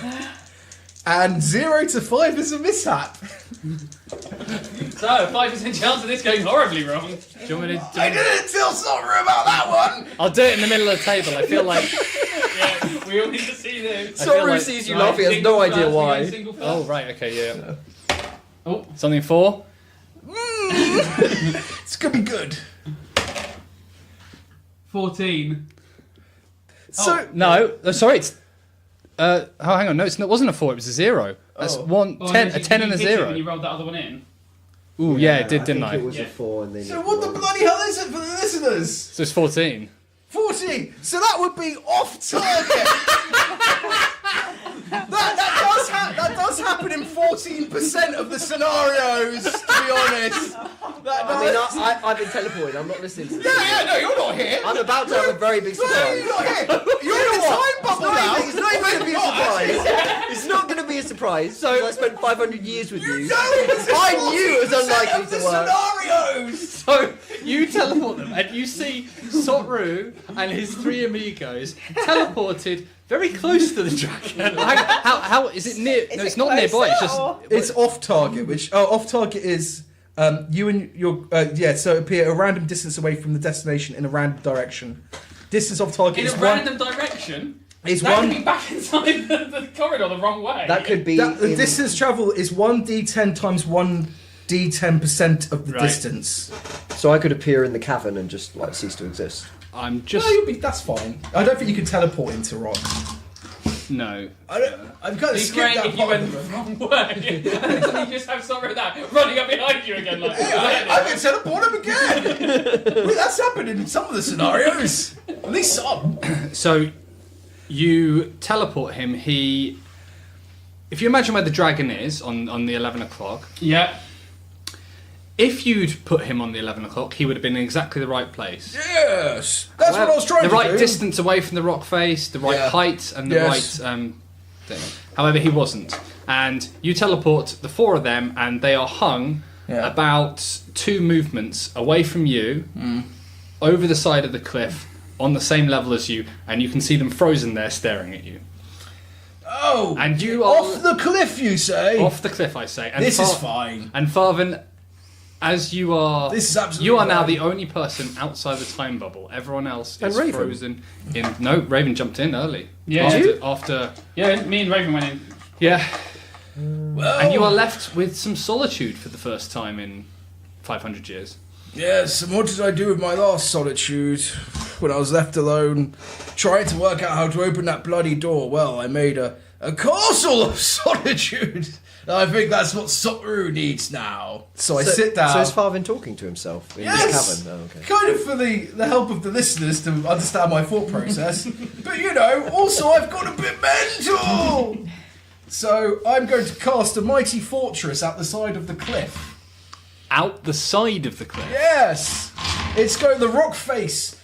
And 0 to 5 is a mishap. So, 5% chance of this going horribly wrong. Do you want me to I didn't tell Sotru about that one! I'll do it in the middle of the table. I feel like... Yeah, we all need to see this. Sotru like- sees you laughing, has no idea why. Oh, right. Okay, yeah. Oh, something 4? It's gonna be good. 14. So, No. Sorry, it's... hang on. No, it wasn't a 4. It was a 0. That's Oh. 1, Well, 10, no, a 10 and a you hit it 0. when you rolled that other one in. Ooh, yeah, it did, didn't I I? think it was Yeah. a 4 and then... so what the bloody hell is it for the listeners? So it's 14. 40. So that would be off target. that does happen in 14% of the scenarios, to be honest. I've been teleported, I'm not listening to this. Yeah, no, you're not here. I'm about to have a very big No, surprise. you're not here. You're in a time bubble now. It's not even going to be a surprise. It's not going to be a surprise. So I spent 500 years with you. I knew it was unlikely to work. Scenarios. So you teleport them, and you see Sotru and his 3 amigos teleported very close to the dragon. How is it near? No, it's not nearby. It's just It's off target, which off target is you and your so appear a random distance away from the destination in a random direction. Distance off target In is a one. random direction. Is That one. could be back inside the corridor the wrong way. That could be... The in- distance travel is 1d10 times 1d10% of the Right. distance. So I could appear in the cavern and just like cease to exist. I'm just That's fine. I don't think you can teleport into rock. no. I've kind of It'd be skipped great that if you part. went the wrong way. And then you just have something like that running up behind you again. Like, I can teleport him again. Wait, that's happened in some of the scenarios. At least some. So you teleport him. If you imagine where the dragon is on the 11 o'clock, yeah. if you'd put him on the 11 o'clock, he would have been in exactly the right place. Yes, that's what I was trying The to right do. distance away from the rock face, the right Yeah. height, and the Yes. right thing. However, he wasn't. And you teleport the 4 of them, and they are hung Yeah. about 2 movements away from you, over the side of the cliff, on the same level as you, and you can see them frozen there staring at you. Oh, And you are off the cliff, you say? off the cliff, I say. And This is fine. And Farvan, as you are, This is absolutely you are now fine. the only person outside the time bubble. Everyone else And is Raven. frozen in. No, Raven jumped in early. Yeah. after, Did you? after Yeah, me and Raven went in. yeah, Well, and you are left with some solitude for the first time in 500 years. Yes, and what did I do with my last solitude when I was left alone, trying to work out how to open that bloody door? Well, I made a castle of solitude. I think that's what Sotru needs now. So I sit down. So is Farvin talking to himself in Yes! this cavern? Oh, okay. Kind of for the help of the listeners to understand my thought process. But you know, also I've got a bit mental! So I'm going to cast a mighty fortress out the side of the cliff. Out the side of the cliff. Yes! It's going the rock face.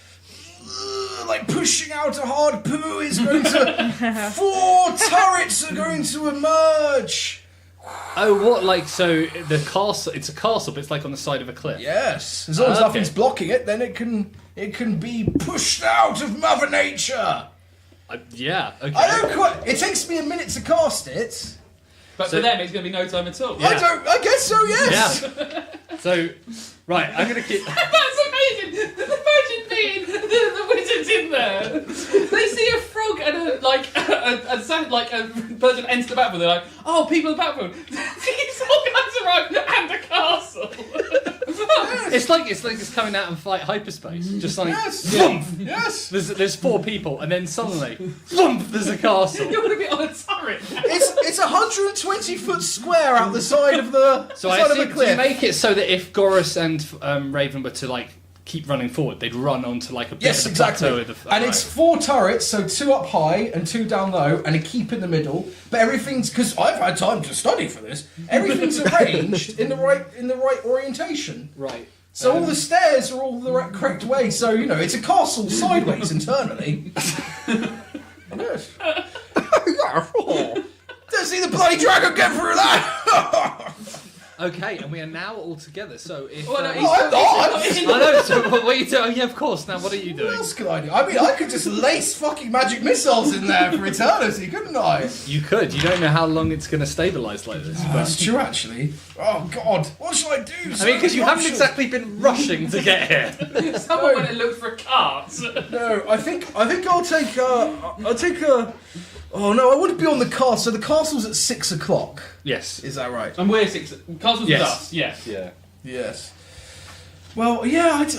Like pushing out a hard poo is going to... 4 turrets are going to emerge! Oh, what? Like so? The castle. It's a castle, but it's like on the side of a cliff. Yes, as long as Okay. nothing's blocking it, then it can be pushed out of Mother Nature. Yeah. Okay. I don't quite. It takes me a minute to cast it. But So- for them, it's going to be no time at all. I guess so. Yes. Yeah. So, right. I'm gonna keep. That's amazing! Imagine being the wizards in there. They see a frog and a person enters the battlefield. They're like, "Oh, people in the battlefield." These all guys arrive and a castle. It's like it's coming out and fight hyperspace. Just like Yes. there's 4 people, and then suddenly, thump, there's a castle. You're going to be on a turret. It's 120-foot square out the side of the So I side of assume the to cliff. make it so that if Gorrus and Raven were to like keep running forward, they'd run onto like a bit Yes, of the exactly. plateau of the, And it's 4 turrets, so 2 up high and 2 down low, and a keep in the middle. But everything's because I've had time to study for this. Everything's arranged in the right orientation. right. So all the stairs are all the correct way. So it's a castle sideways internally. Yes. Don't see the bloody dragon get through that. Okay, and we are now all together. So if Well, no, I he's not. know. So what are you doing? Oh, yeah, of course. Now what are you What doing? else could I do? I mean, I could just lace fucking magic missiles in there for eternity, couldn't I? You could. You don't know how long it's going to stabilise like this. That's But true, actually. Oh God, what shall I do? I mean, because you haven't exactly been rushing to get here. Someone went and looked for carts. No, I think I'll take a. Oh no, I wouldn't be on the castle. So the castle's at 6 o'clock. Yes. Is that right? And we're 6. Castle's Yes. with us, yes. Yeah. Yes. Well, yeah,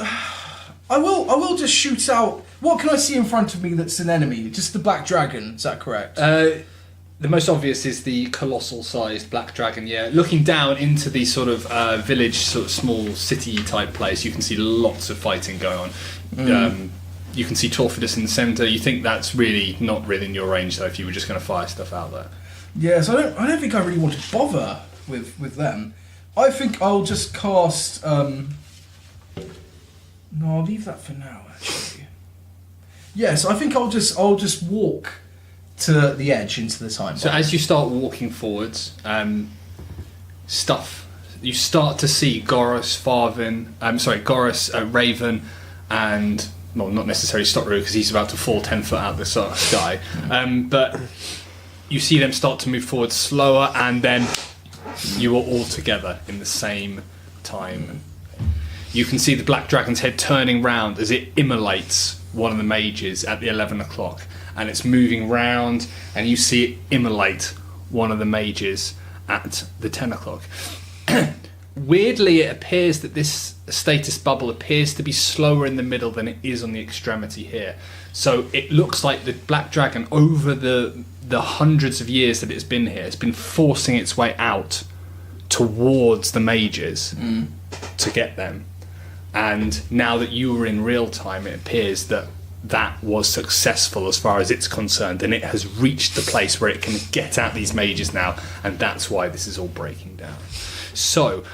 I will just shoot out. What can I see in front of me that's an enemy? Just the black dragon. Is that correct? The most obvious is the colossal-sized black dragon. Yeah, looking down into the sort of village, sort of small city-type place, you can see lots of fighting going on. You can see Torfidus in the centre. You think that's really not within your range, though. If you were just going to fire stuff out there. Yeah, so I don't think I really want to bother with them. I think I'll just cast. No, I'll leave that for now. Actually. Yes, I think I'll just walk to the edge into the time. So as you start walking forwards, you start to see Gorrus, Raven, and well, not necessarily Stotru because he's about to fall 10 foot out of the sky. But you see them start to move forward slower, and then you are all together in the same time. You can see the black dragon's head turning round as it immolates one of the mages at the 11 o'clock, and it's moving round, and you see it immolate one of the mages at the 10 o'clock. Weirdly, it appears that this status bubble appears to be slower in the middle than it is on the extremity here. So it looks like the black dragon, over the hundreds of years that it's been here, has been forcing its way out towards the mages to get them. And now that you are in real time, it appears that that was successful as far as it's concerned, and it has reached the place where it can get at these mages now, and that's why this is all breaking down. So,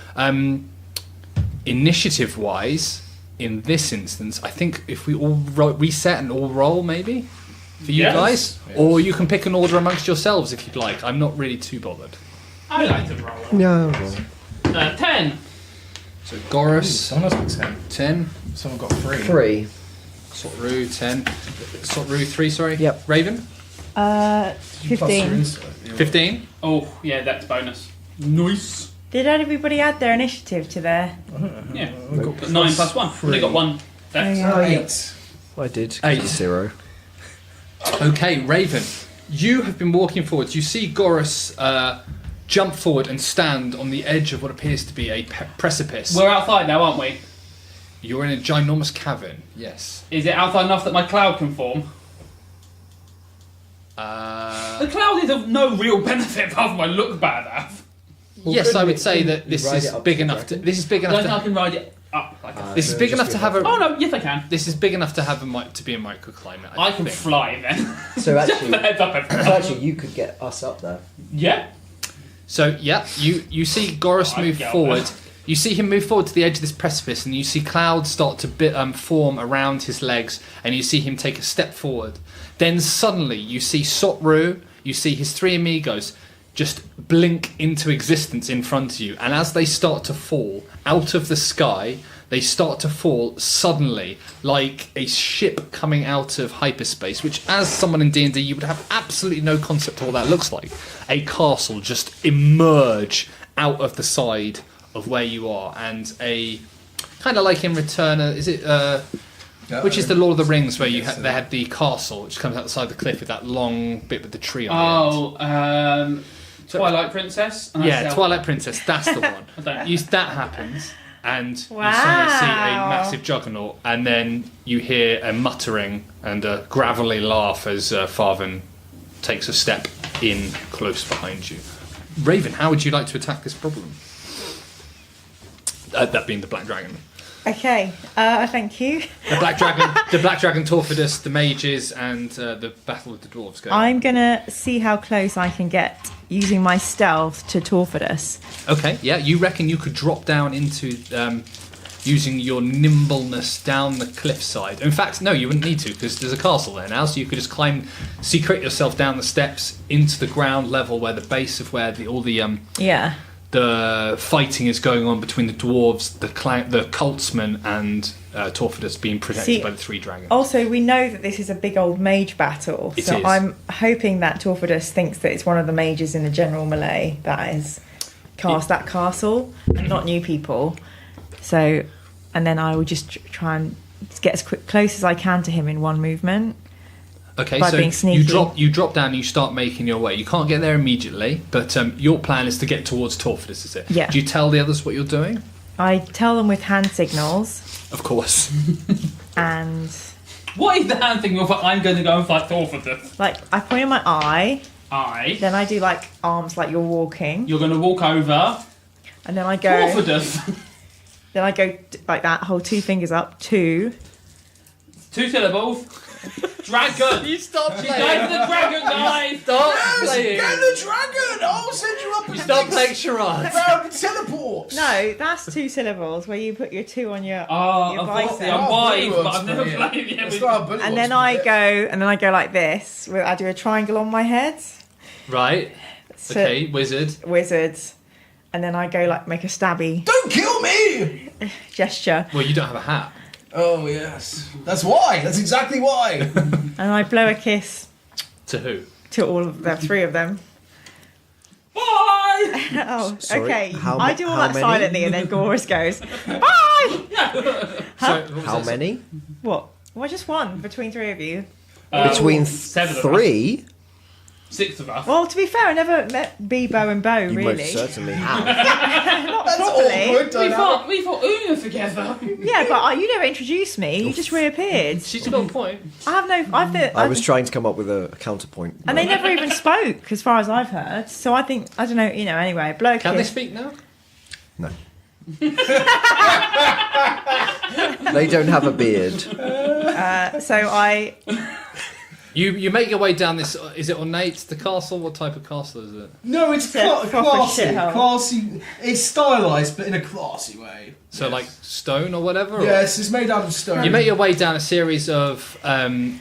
initiative-wise, in this instance, I think if we all reset and all roll, maybe, for you guys, or you can pick an order amongst yourselves if you'd like. I'm not really too bothered. I like to roll. No. 10. So, Gorrus, Someone else got 10. 10. Someone got 3. 3. Sotru, 10. Sotru, 3, sorry. Yep. Raven, 15. 15. Oh, yeah, that's bonus. Nice. Did everybody add their initiative to their? Yeah. 9 plus 1. Only got 1. That's Oh, yeah. 8. I did. 8. 0. Okay, Raven, you have been walking forwards. You see Gorrus jump forward and stand on the edge of what appears to be a precipice. We're outside now, aren't we? You're in a ginormous cavern, yes. Is it outside enough that my cloud can form? The cloud is of no real benefit apart from I look bad at. Yes, I would say that you this ride is it up big to the enough to. dragon? This is big I enough don't think I to. can ride it up like a... This is big enough to have a. Oh no, yes I can. This is big enough to have to be a microclimate. I can think. fly then. So actually, Heads up, everyone. so actually, you could get us up there. Yeah. So yeah, you see Gorrus I move get forward. that. You see him move forward to the edge of this precipice, and you see clouds start to form around his legs, and you see him take a step forward. Then suddenly you see Sotru, you see his 3 amigos just blink into existence in front of you, and as they start to fall out of the sky, they start to fall suddenly like a ship coming out of hyperspace, which as someone in D&D you would have absolutely no concept of what that looks like. A castle just emerge out of the side of where you are, and a kind of like in Return, is it which is the Lord of the Rings where they had the castle which comes out the side of the cliff with that long bit with the tree on the end. Twilight Princess. And Yeah, Twilight Princess, that's the one. I don't- That happens, and you suddenly Wow. see a massive juggernaut, and then you hear a muttering and a gravelly laugh as Farvan takes a step in close behind you. Raven, how would you like to attack this problem? That being the Black Dragon. Okay, thank you. The Black Dragon, Torfidus, the mages, and the battle with the dwarves going on. I'm gonna see how close I can get using my stealth to Torfidus. Okay, yeah, you reckon you could drop down into using your nimbleness down the cliffside. In fact, no, you wouldn't need to because there's a castle there now, so you could just secret yourself down the steps into the ground level where the base of where all the fighting is going on between the dwarves, the cultsmen, and Torfidus being protected by the three dragons. Also, we know that this is a big old mage battle, so is. I'm hoping that Torfidus thinks that it's one of the mages in the general melee that is cast that castle, not new people. So, and then I will just try and get as close as I can to him in one movement. Okay, by so being sneaky. you drop down and you start making your way. You can't get there immediately, but your plan is to get towards Torfidus, is it? Yeah. Do you tell the others what you're doing? I tell them with hand signals, Of course. and What is the hand thing of I'm going to go and fight Torfidus? like I point in my eye, then I do like arms like you're walking, You're going to walk over. and then I go, Torfidus. then I go like that, hold two fingers up, 2. 2 syllables. Dragon. You stop She's going for the dragon, guys. Stop Get the dragon! I'll send you up. Stop playing charades. Teleport. No, that's 2 syllables where you put your 2 on your Oh, bicep. unfortunately, I'm wise, but I've never Brilliant. played it. It's not a bullet And then watch, I go like this. I do a triangle on my head. Right. So, Okay, wizard. Wizards. And then I go like make a stabby Don't kill me! gesture. Well, you don't have a hat. Oh yes, that's why. That's exactly why. And I blow a kiss To who? to all of the 3 of them. Bye! Oh, Sorry, okay. how I ma- do all how that many? silently and then Gorrus goes, bye! So, what was How that? many? What? Well, just one between 3 of you. Between 7 of us. 3? 6 of us. Well, to be fair, I never met Bebo and Bo, You really. most certainly have. Not That's properly. awkward. We fought Una together. Yeah, but you never introduced me. You just reappeared. She's got a point. I was trying to come up with a counterpoint. And they never even spoke, as far as I've heard. So I think, I don't know, anyway, blow a Can they kiss. speak now? No. They don't have a beard. So I You make your way down this. Is it ornate? The castle? What type of castle is it? No, it's It's a proper classy. shithole. Classy. It's stylized, but in a classy way. So like stone or whatever. or- Yes, it's made out of stone. You make your way down a series of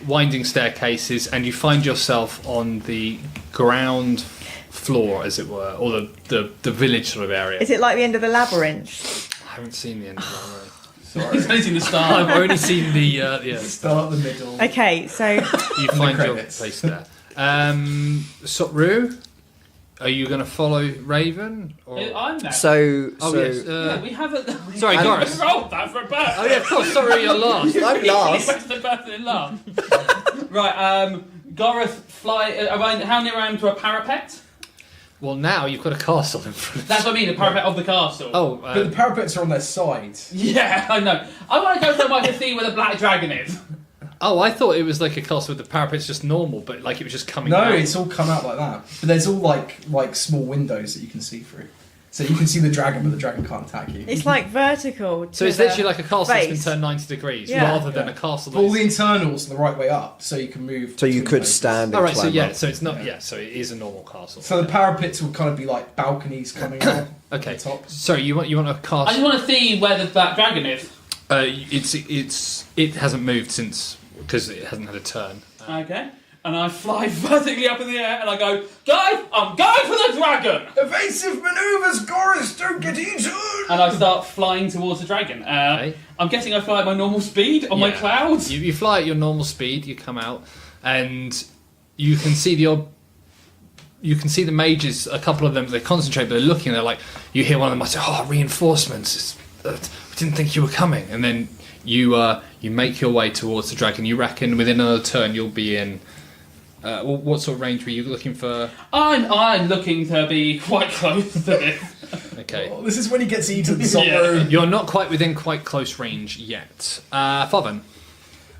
winding staircases, and you find yourself on the ground floor, as it were, or the village sort of area. is it like the end of the labyrinth? I haven't seen the end of that. He's facing the star. I've only seen the yeah. Start the middle. Okay, so You find your credits. place there. Sotru, are you going to follow Raven? Or... I'm there. So, Oh so yes. Yeah, we haven't. Sorry, And- Gorrus. Roll that for a bird. Oh yeah, of course. Sorry, you're last. I'm last. That's the person in love. Right, Gorrus fly. How near I am to a parapet? Well, now you've got a castle in front of That's what I mean, the parapet of the castle. Oh, But the parapets are on their side. Yeah, I know. I want to go somewhere I can see where the black dragon is. oh! I thought it was like a castle with the parapets just normal, but like it was just coming No, out. it's all come out like that. But there's all like small windows that you can see through. So you can see the dragon, but the dragon can't attack you. it's like vertical. So it's to the literally like a castle that's been base. turned 90 degrees, Yeah. rather than a castle But all the that's... internals are the right way up, so you can move. so you between could places. stand and All right, so climb yeah, up. so it's not... Yeah, so it is a normal castle. So the parapets will kind of be like balconies coming out. Okay, at the top. sorry, you want a I just castle... want to see where the black dragon is. It hasn't moved since... Because it hasn't had a turn. Okay. And I fly vertically up in the air and I go, guys, I'm going for the dragon! Evasive maneuvers, Gorrus, don't get eaten! And I start flying towards the dragon. Okay. I'm guessing I fly at my normal speed on my Yeah. clouds. You fly at your normal speed, you come out, and you can see the mages, a couple of them, they concentrate, but they're looking, they're like, you hear one of them say, oh, reinforcements, we didn't think you were coming. And then you make your way towards the dragon. You reckon within another turn you'll be in... what sort of range were you looking for? I'm looking to be quite close to this. Okay. Okay. Oh, this is when he gets eaten, Sotru. You're not quite within quite close range yet. Faven.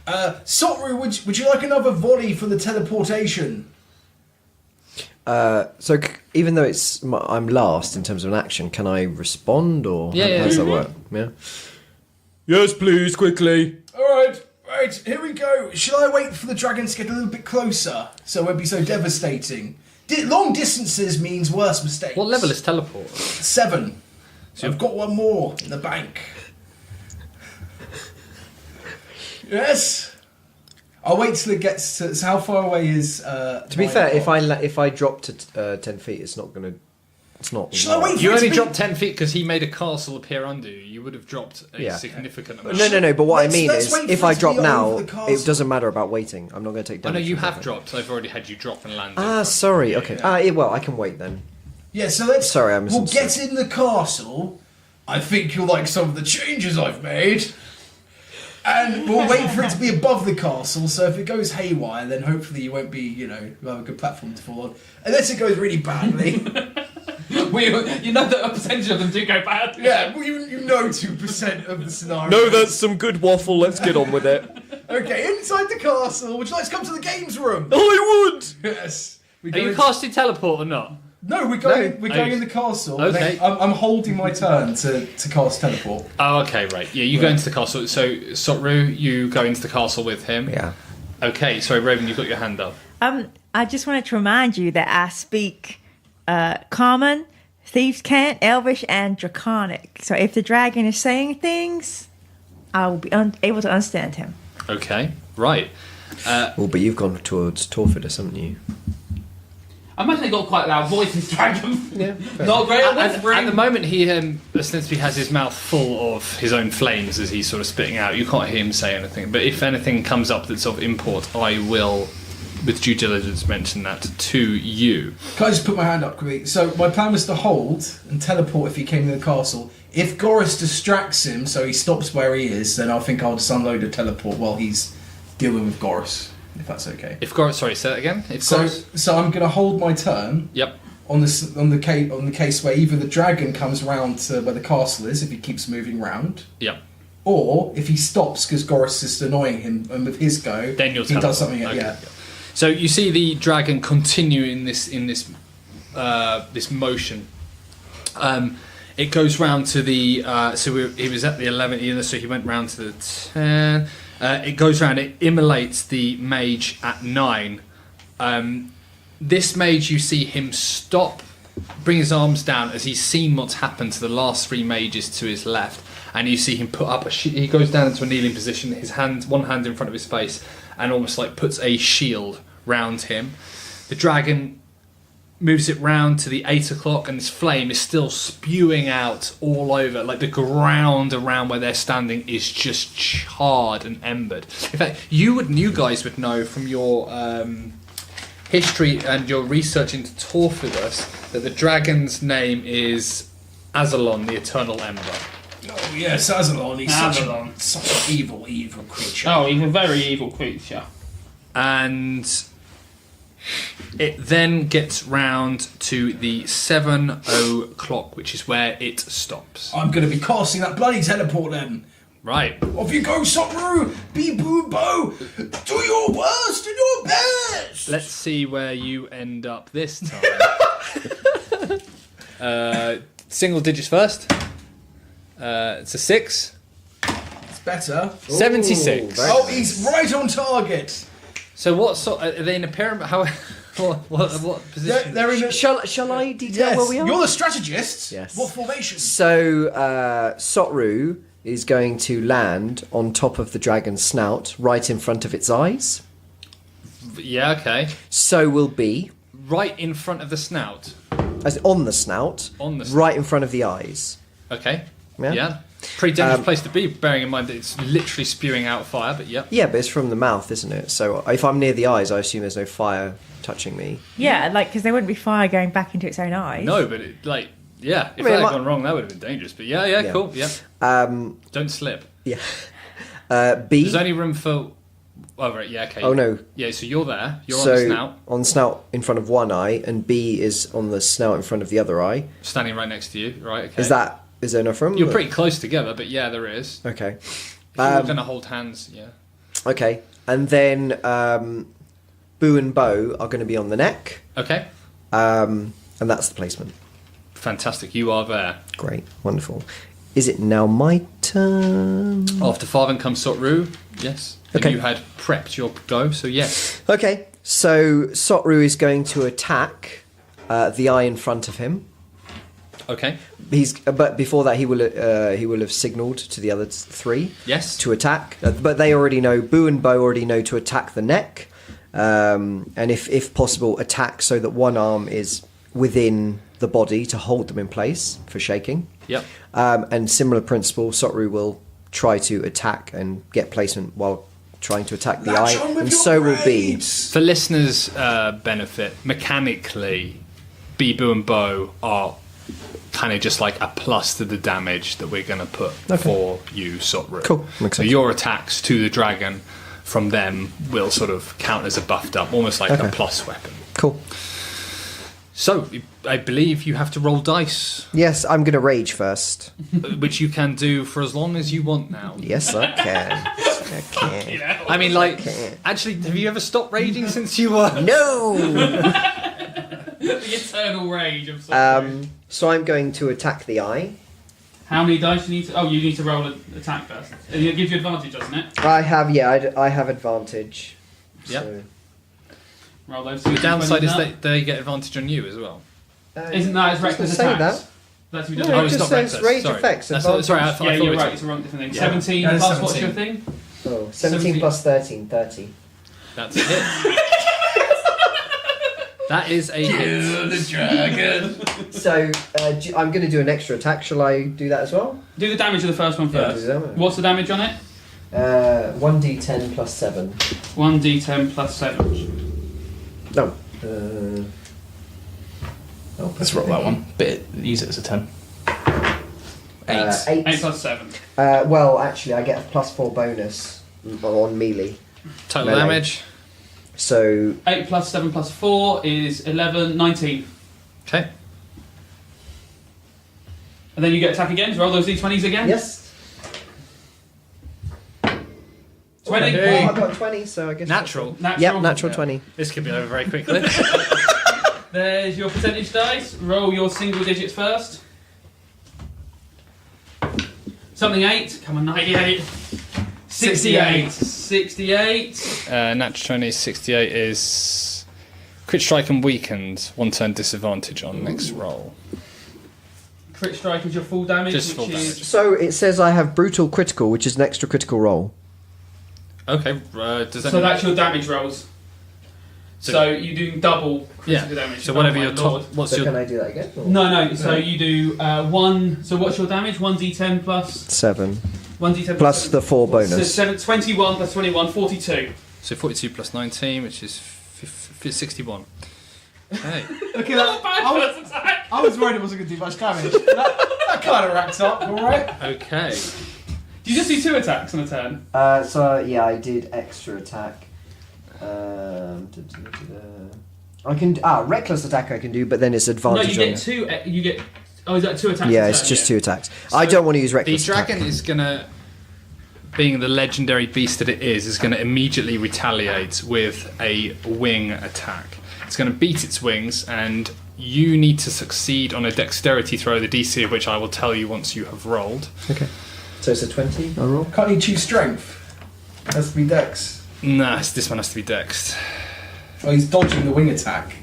Sotru, would you like another volley for the teleportation? So even though I'm last in terms of an action, can I respond or how does that work? Yeah. Yes, please, quickly. Alright, right, here we go. Shall I wait for the dragon to get a little bit closer so it won't be so devastating? Long distances means worse mistakes. What level is teleport? 7. So I've got one more in the bank. Yes. I'll wait till it gets to. So how far away is? To be fair, if I drop to 10 feet, it's not gonna. It's not. Shall I wait for You it to only be- dropped 10 feet because he made a castle appear under you. You would have dropped a Yeah. significant amount. No. But what I mean Let's is, wait if for it I to drop be now, over the castle. it doesn't matter about waiting. I'm not going to take Oh damage. no, you from have that. dropped. I've already had you drop and land. Ah, sorry. Okay. Well, I can wait then. Yeah, so let's. Sorry, I We'll misunderstood. get in the castle. I think you'll like some of the changes I've made. And we'll wait for it to be above the castle, so if it goes haywire, then hopefully you won't be, you'll have a good platform to fall on. Unless it goes really badly. You know that a percentage of them do go bad. Yeah, well, you know 2% of the scenario. No, that's some good waffle. Let's get on with it. Okay, inside the castle, would you like to come to the games room? I would. Yes. We Are go you in- casting teleport or not? No, we're going Oh, in the castle. okay. I'm holding my turn to cast teleport. Oh, okay, right. Yeah, you go into the castle. So, Sotru, you go into the castle with him. Yeah. Okay, sorry, Raven, you've got your hand up. I just wanted to remind you that I speak Common, Thieves' Cant, Elvish, and Draconic. So if the dragon is saying things, I will be able to understand him. Okay, right. Well, but you've gone towards Torfidus, haven't you? I imagine they got quite loud voices, dragon. Yeah. Not very At the moment, he ostensibly has his mouth full of his own flames as he's sort of spitting out. You can't hear him say anything. But if anything comes up that's of import, I will, with due diligence, mention that to you. Can I just put my hand up quickly? So my plan was to hold and teleport if he came to the castle. If Gorrus distracts him so he stops where he is, then I think I'll just unload a teleport while he's dealing with Gorrus, if that's okay. If Gorrus, sorry, say that again. If So Gorrus, I'm going to hold my turn. yep. On the case where either the dragon comes round to where the castle is if he keeps moving round, Yep. or if he stops because Gorrus is annoying him and with his go, Then you'll he does teleport. something. Okay. Yeah. So you see the dragon continue in this motion. It goes round to the. He was at the 11, so he went round to the 10. It goes round. It immolates the mage at 9. This mage, you see him stop, bring his arms down as he's seen what's happened to the last 3 mages to his left, and you see him put up a. He goes down into a kneeling position. One hand in front of his face, and almost like puts a shield round him. The dragon moves it round to the 8 o'clock, and this flame is still spewing out all over. Like the ground around where they're standing is just charred and embered. In fact, you guys would know from your history and your research into Torfidus that the dragon's name is Azalon, the Eternal Ember. Oh yes, Azalon. He's Azalon. such an evil creature. Oh, he's a very evil creature. And it then gets round to the 7 o'clock, which is where it stops. I'm going to be casting that bloody teleport then. Right. Off you go, Sotru! Be boo bo! Do your worst and your best! Let's see where you end up this time. Single digits first. It's a 6. It's better. 76. very Oh, he's right on target. So what sort? Are they in a pyramid? How? What position? They're in a... Shall I detail Yes, where we are? you're the strategist. Yes. What formation? So, Sotru is going to land on top of the dragon's snout, right in front of its eyes. Yeah. Okay. So will be, Right in front of the snout. as on the snout, On the snout. right in front of the eyes. Okay. Yeah? Yeah. Pretty dangerous place to be, bearing in mind that it's literally spewing out fire. But yeah. Yeah, but it's from the mouth, isn't it? So if I'm near the eyes, I assume there's no fire touching me. Yeah, like because there wouldn't be fire going back into its own eyes. No, but it, like, yeah. If mean, that had like- gone wrong, that would have been dangerous. But yeah, cool. Yeah. Don't slip. Yeah. B. There's only room for Oh, right, yeah, okay. Oh no. Yeah, so you're there. You're So on the snout, on the snout in front of one eye, and B is on the snout in front of the other eye. standing right next to you, right? Okay. Is there enough room? You're pretty close together, but yeah, there is. Okay. If you're going to hold hands, yeah. Okay. And then Boo and Bo are going to be on the neck. Okay, And that's the placement. fantastic. You are there. Great. Wonderful. Is it now my turn? After Farthing comes Sotru, yes. And Okay. you had prepped your go, so yes. Okay. So Sotru is going to attack the eye in front of him. Okay, But before that, he will have signalled to the other three yes. to attack. But they already know. Boo and Bo already know to attack the neck, and if possible, attack so that one arm is within the body to hold them in place for shaking. Yep. And similar principle, Sotru will try to attack and get placement while trying to attack the Latch eye, on with and your so will B. braids. For listeners' benefit, mechanically, Boo and Bo are kind of just like a plus to the damage that we're going to put for you, Sotru. Cool, makes So sense. your attacks to the dragon from them will sort of count as a buffed up, almost like a plus weapon. Cool. So, I believe you have to roll dice, Yes, I'm going to rage first. which you can do for as long as you want now. Yes, I can. I can. I mean, like, actually, have you ever stopped raging since you were... No. The eternal rage of something. So I'm going to attack the eye. How many dice do you need to... Oh, you need to roll an attack first. And it gives you advantage, doesn't it? I have advantage. Yep. So, Roll those. The downside is that they get advantage on you as well. Isn't that as doesn't reckless say attacks? that. That's what No, we it don't it's just not says reckless, rage sorry. effects. That's advantage. sorry, I Yeah, thought you're it right. was... It's a wrong different thing. Yeah. 17 Yeah, it's plus what's your 17. thing? Oh, 17 plus 13, 30. That's a hit. That is a hit. The dragon. So I'm going to do an extra attack. Shall I do that as well? Do the damage of the first one Yeah, first. do that. What's the damage on it? 1d10 plus 7. 1d10 plus 7. No. Let's roll that one. Use it as a 10. 8. 8 plus 7. Well, actually, I get a plus 4 bonus on melee. Total Melee. damage. So 8 plus 7 plus 4 is 11, 19. Okay. And then you get attack again. Roll those d20s again. yes. 20. Hey. Oh, I got 20, so I guess Natural. Yep, natural 20. This could be over very quickly. There's your percentage dice. Roll your single digits first. Something 8. Come on, 98. 68. 68. Natural 20, 68 is crit strike and weakened. 1 turn disadvantage on next roll. Crit strike is your full damage, Just which full is... damage. So it says I have brutal critical, which is an extra critical roll. Okay. Does that So mean- that's your damage rolls. So you do double critical damage. So Oh whatever my your lord. top. What's So your can I do that again? or- No. So you do 1. So what's your damage? 1d10 plus 7. 1d10 Plus the 4 So bonus. 21 plus 21, 42. so 42 plus 19, which is 61. Okay. Look at Not that. bad first attack. I was worried it wasn't going to do much damage. That kind of racks up, alright? Okay. Do you just do 2 attacks on a turn? So yeah, I did extra attack. I can reckless attack I can do, but then it's No, advantage. you on get 2. You get. Oh, is that 2 attacks? Yeah, a it's turn? just 2 attacks. I don't want to use The reckless dragon attack. is gonna, being the legendary beast that it is gonna immediately retaliate with a wing attack. It's gonna beat its wings, and you need to succeed on a dexterity throw, the DC of which I will tell you once you have rolled. Okay. So it's a 20. I roll. Can't you choose strength? Has to be dex. Nah, this one has to be dexed. Oh, he's dodging the wing attack.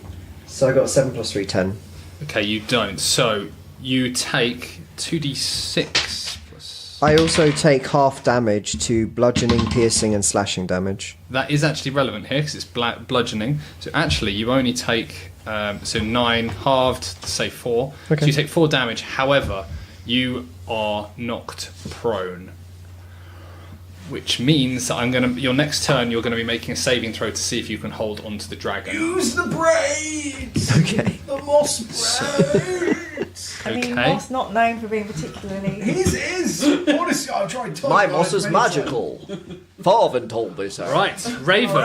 So I got 7 plus 3, 10. Okay, you don't. So you take 2d6 plus. I also take half damage to bludgeoning, piercing, and slashing damage. That is actually relevant here because it's bludgeoning. So actually, you only take 9 halved, say 4. Okay. So you take 4 damage. However, you are knocked prone, which means that your next turn you're going to be making a saving throw to see if you can hold onto the dragon. Use the braids! Okay. The moss braids! I mean, Okay. Moss not known for being particularly. He's honestly, I've tried talking My about boss it is many times. magical. Farven told me so. Right, Raven.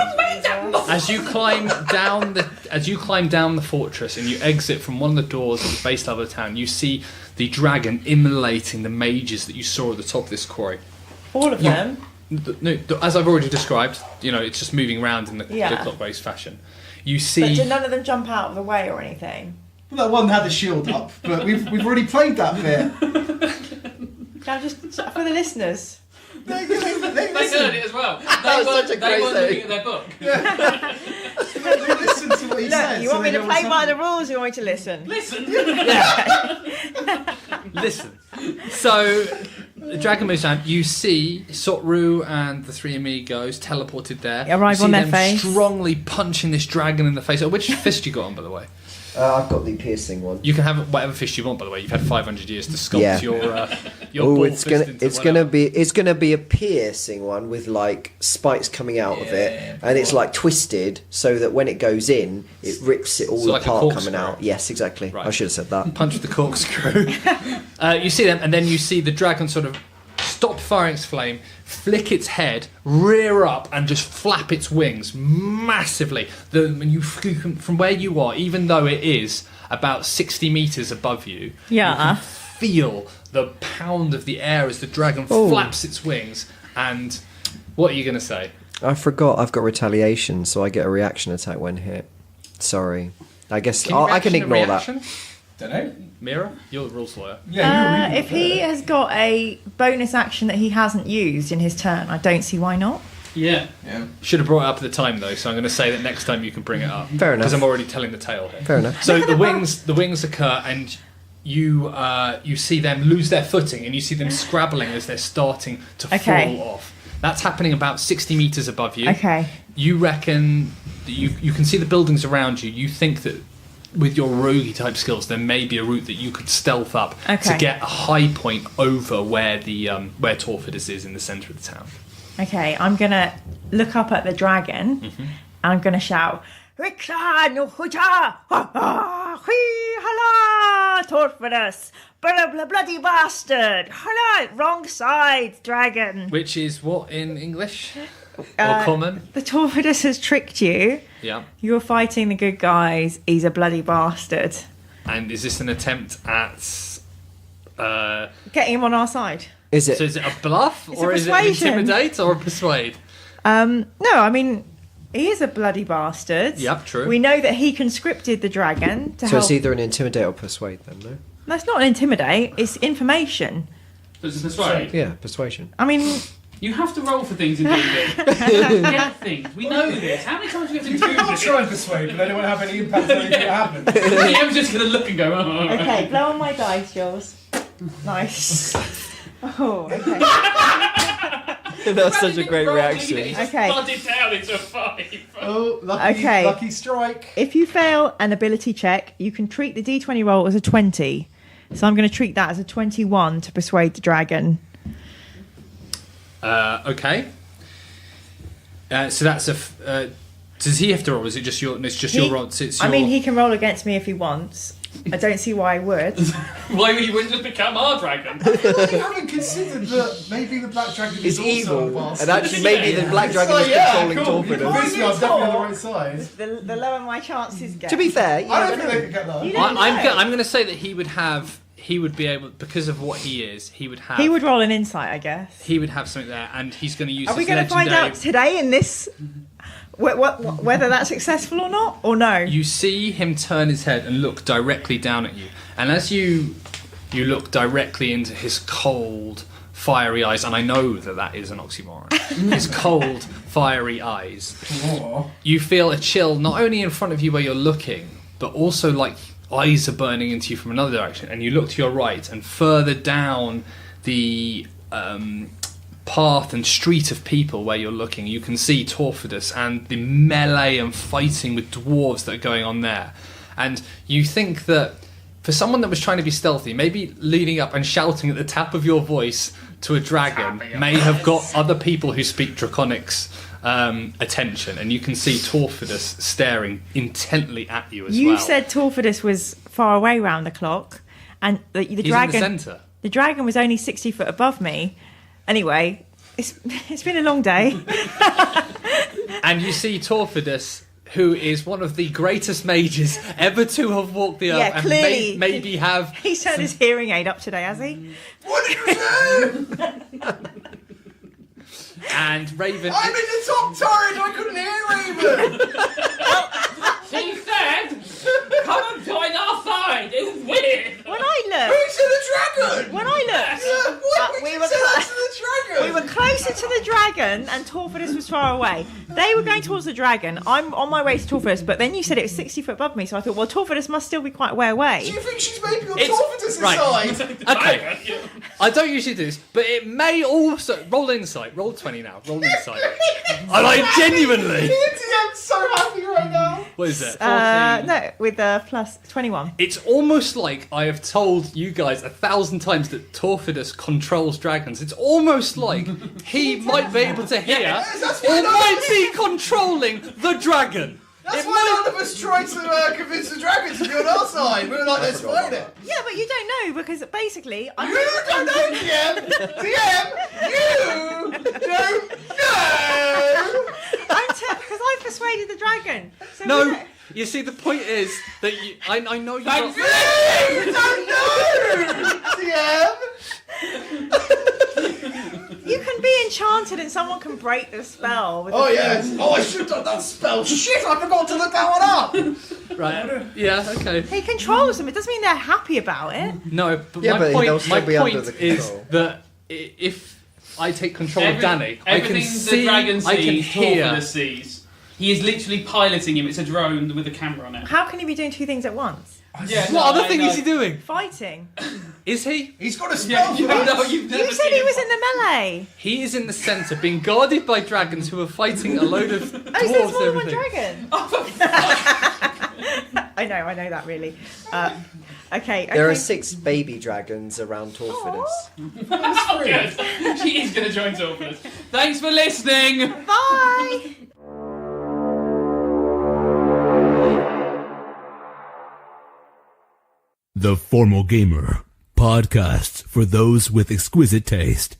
As you climb down the fortress and you exit from one of the doors at the base level of the town, you see the dragon immolating the mages that you saw at the top of this quarry. All of them. No, as I've already described, it's just moving around in the clockwise fashion. You But see. did none of them jump out of the way or anything? Well, that one had the shield up, but we've already played that bit. Now, just for the listeners. They heard it as well. That was such a They great weren't thing. looking at their book. They listened to what he said. Look, you so want me they to know play what's by the happening. rules or you want me to listen? Listen. Listen. So, the dragon moves down. You see Sotru and the three amigos teleported there. Arrive you see on their them face. strongly punching this dragon in the face. Oh, which fist you got on, by the way? I've got the piercing one. You can have whatever fist you want, by the way. You've had 500 years to sculpt Yeah. your Oh, ball it's fist gonna into it's whatever. gonna be a piercing one with like spikes coming out of it, and it's like twisted so that when it goes in, it rips it all So like a apart corkscrew. coming out. Yes, exactly. Right. I should have said that. Punch with the corkscrew. You see them, and then you see the dragon sort of stop firing its flame, flick its head, rear up, and just flap its wings massively. From where you are, even though it is about 60 meters above you, Yeah. you can feel the pound of the air as the dragon flaps its wings. And what are you going to say? I forgot I've got retaliation, so I get a reaction attack when hit. Sorry. I guess Can you I can reaction a ignore reaction? Don't know. Mira, you're the rules lawyer. Yeah, If he has got a bonus action that he hasn't used in his turn, I don't see why not. Yeah. Should have brought it up at the time though, so I'm going to say that next time you can bring it up. Fair enough. Because I'm already telling the tale here. Fair enough. So the wings occur, and you see them lose their footing, and you see them scrabbling as they're starting to Okay. fall off. That's happening about 60 meters above you. Okay. You reckon that you can see the buildings around you. You think that with your roguey type skills, there may be a route that you could stealth up to Okay. get a high point over where the where Torfidus is in the centre of the town. Okay, I'm going to look up at the dragon and I'm going to shout, Rikla no huja, ha ha, hui hala, Torfidus, bloody bastard, hala, wrong side, dragon. Which is what in English? Or common? The Torfidus has tricked you. Yeah. You're fighting the good guys. He's a bloody bastard. And is this an attempt at... Getting him on our side. Is it? So is it a bluff? It's or a is it persuasion. intimidate or a persuade? No, I mean, he is a bloody bastard. Yep, true. We know that he conscripted the dragon to So help. it's either an intimidate or persuade then, no? That's not an intimidate. It's information. Does it persuade? Yeah, persuasion. I mean, You have to roll for things in D&D. Get things. We know this. How many times do we have to do I'll this? try and persuade, but I don't want to have any impact on anything that happens. The M's just going to look and go, oh. okay, blow on my dice, Jules. Nice. Oh, okay. That's such a great reaction. Okay. Flooded down into a 5. Oh, lucky, Okay. lucky strike. If you fail an ability check, you can treat the d20 roll as a 20. So I'm going to treat that as a 21 to persuade the dragon. Okay. So that's a... does he have to roll? Is it just your... It's just He- your roll? It's your, I mean, he can roll against me if he wants. I don't see why I would. Why you wouldn't just become our dragon? You haven't considered that maybe the black dragon It's is also a evil, bastard. and actually maybe the black dragon is controlling You Torfidus. convinced me I was definitely on the right side. The lower my chances get. To be fair, you I never don't think know. they could get that. You don't know. I'm going to say that he would be able, because of what he is, he would have... He would roll an insight, I guess. He would have something there, and he's going to use Are we his going to find legendary... out today in this whether that's successful or not, or no? You see him turn his head and look directly down at you. And as you look directly into his cold, fiery eyes, and I know that is an oxymoron, his cold, fiery eyes, you feel a chill not only in front of you where you're looking, but also like eyes are burning into you from another direction. And you look to your right, and further down the path and street of people where you're looking, you can see Torfidus and the melee and fighting with dwarves that are going on there. And you think that for someone that was trying to be stealthy, maybe leading up and shouting at the top of your voice to a dragon may have got other people who speak Draconic's attention, and you can see Torfidus staring intently at you as well. You said Torfidus was far away round the clock, and the He's dragon. in the centre. The dragon was only 60 foot above me. Anyway, it's been a long day. And you see Torfidus, who is one of the greatest mages ever to have walked the earth, Yeah, and clearly. maybe have. He's turned his hearing aid up today, has he? What did you say? And Raven. I'm in the top turret. I couldn't hear Raven. She said, come and join our side. It was weird. When I looked, Who's in the dragon? when I looked, What? we We were were to the dragon. we were closer to the dragon, and Torfidus was far away. They were going towards the dragon. I'm on my way to Torfidus, but then you said it was 60 foot above me, so I thought, well, Torfidus must still be quite a way Do away. you think she's maybe on It's- Torfidus' right. side? Okay. I don't usually do this, but it may also roll insight. Roll 20 now. Roll insight. I like genuinely. I'm so happy right now. What is it? No, with plus 21. It's almost like I have told you guys 1,000 times that Torfidus controls dragons. It's almost like he might be able to hear that's or why might be controlling the dragon. That's why none of us tried to convince the dragon to be on our side. We were like, let's fight it. Yeah, but you don't know, because basically... You don't know, DM! DM! You don't know! Because I persuaded the dragon. So we No, don't- you see, the point is that I know you. Thank You don't know! DM! You can be enchanted and someone can break the spell. With Oh, the yes. Oh, I should have done that spell. Shit, I forgot to look that one up. Right? Yeah. Okay. He controls them. It doesn't mean they're happy about it. No, but Yeah, my but they'll point, still my be under point the is control. that if I take control of Danny, I can everything see, the dragon I can sees, hear. Torfidus sees. He is literally piloting him. It's a drone with a camera on it. How can he be doing two things at once? Yeah, What other thing is he doing? Fighting. Is he? He's got a Yeah, spell you for know, that. you've never You said seen he him was in the melee. He is in the centre, being guarded by dragons who are fighting a load of Oh, so dwarves there's more and than one everything. dragon. I know that really. Okay. There are 6 baby dragons around Torfidus. Oh, good. She is going to join Torfidus. Thanks for listening. Bye. The Formal Gamer, podcasts for those with exquisite taste.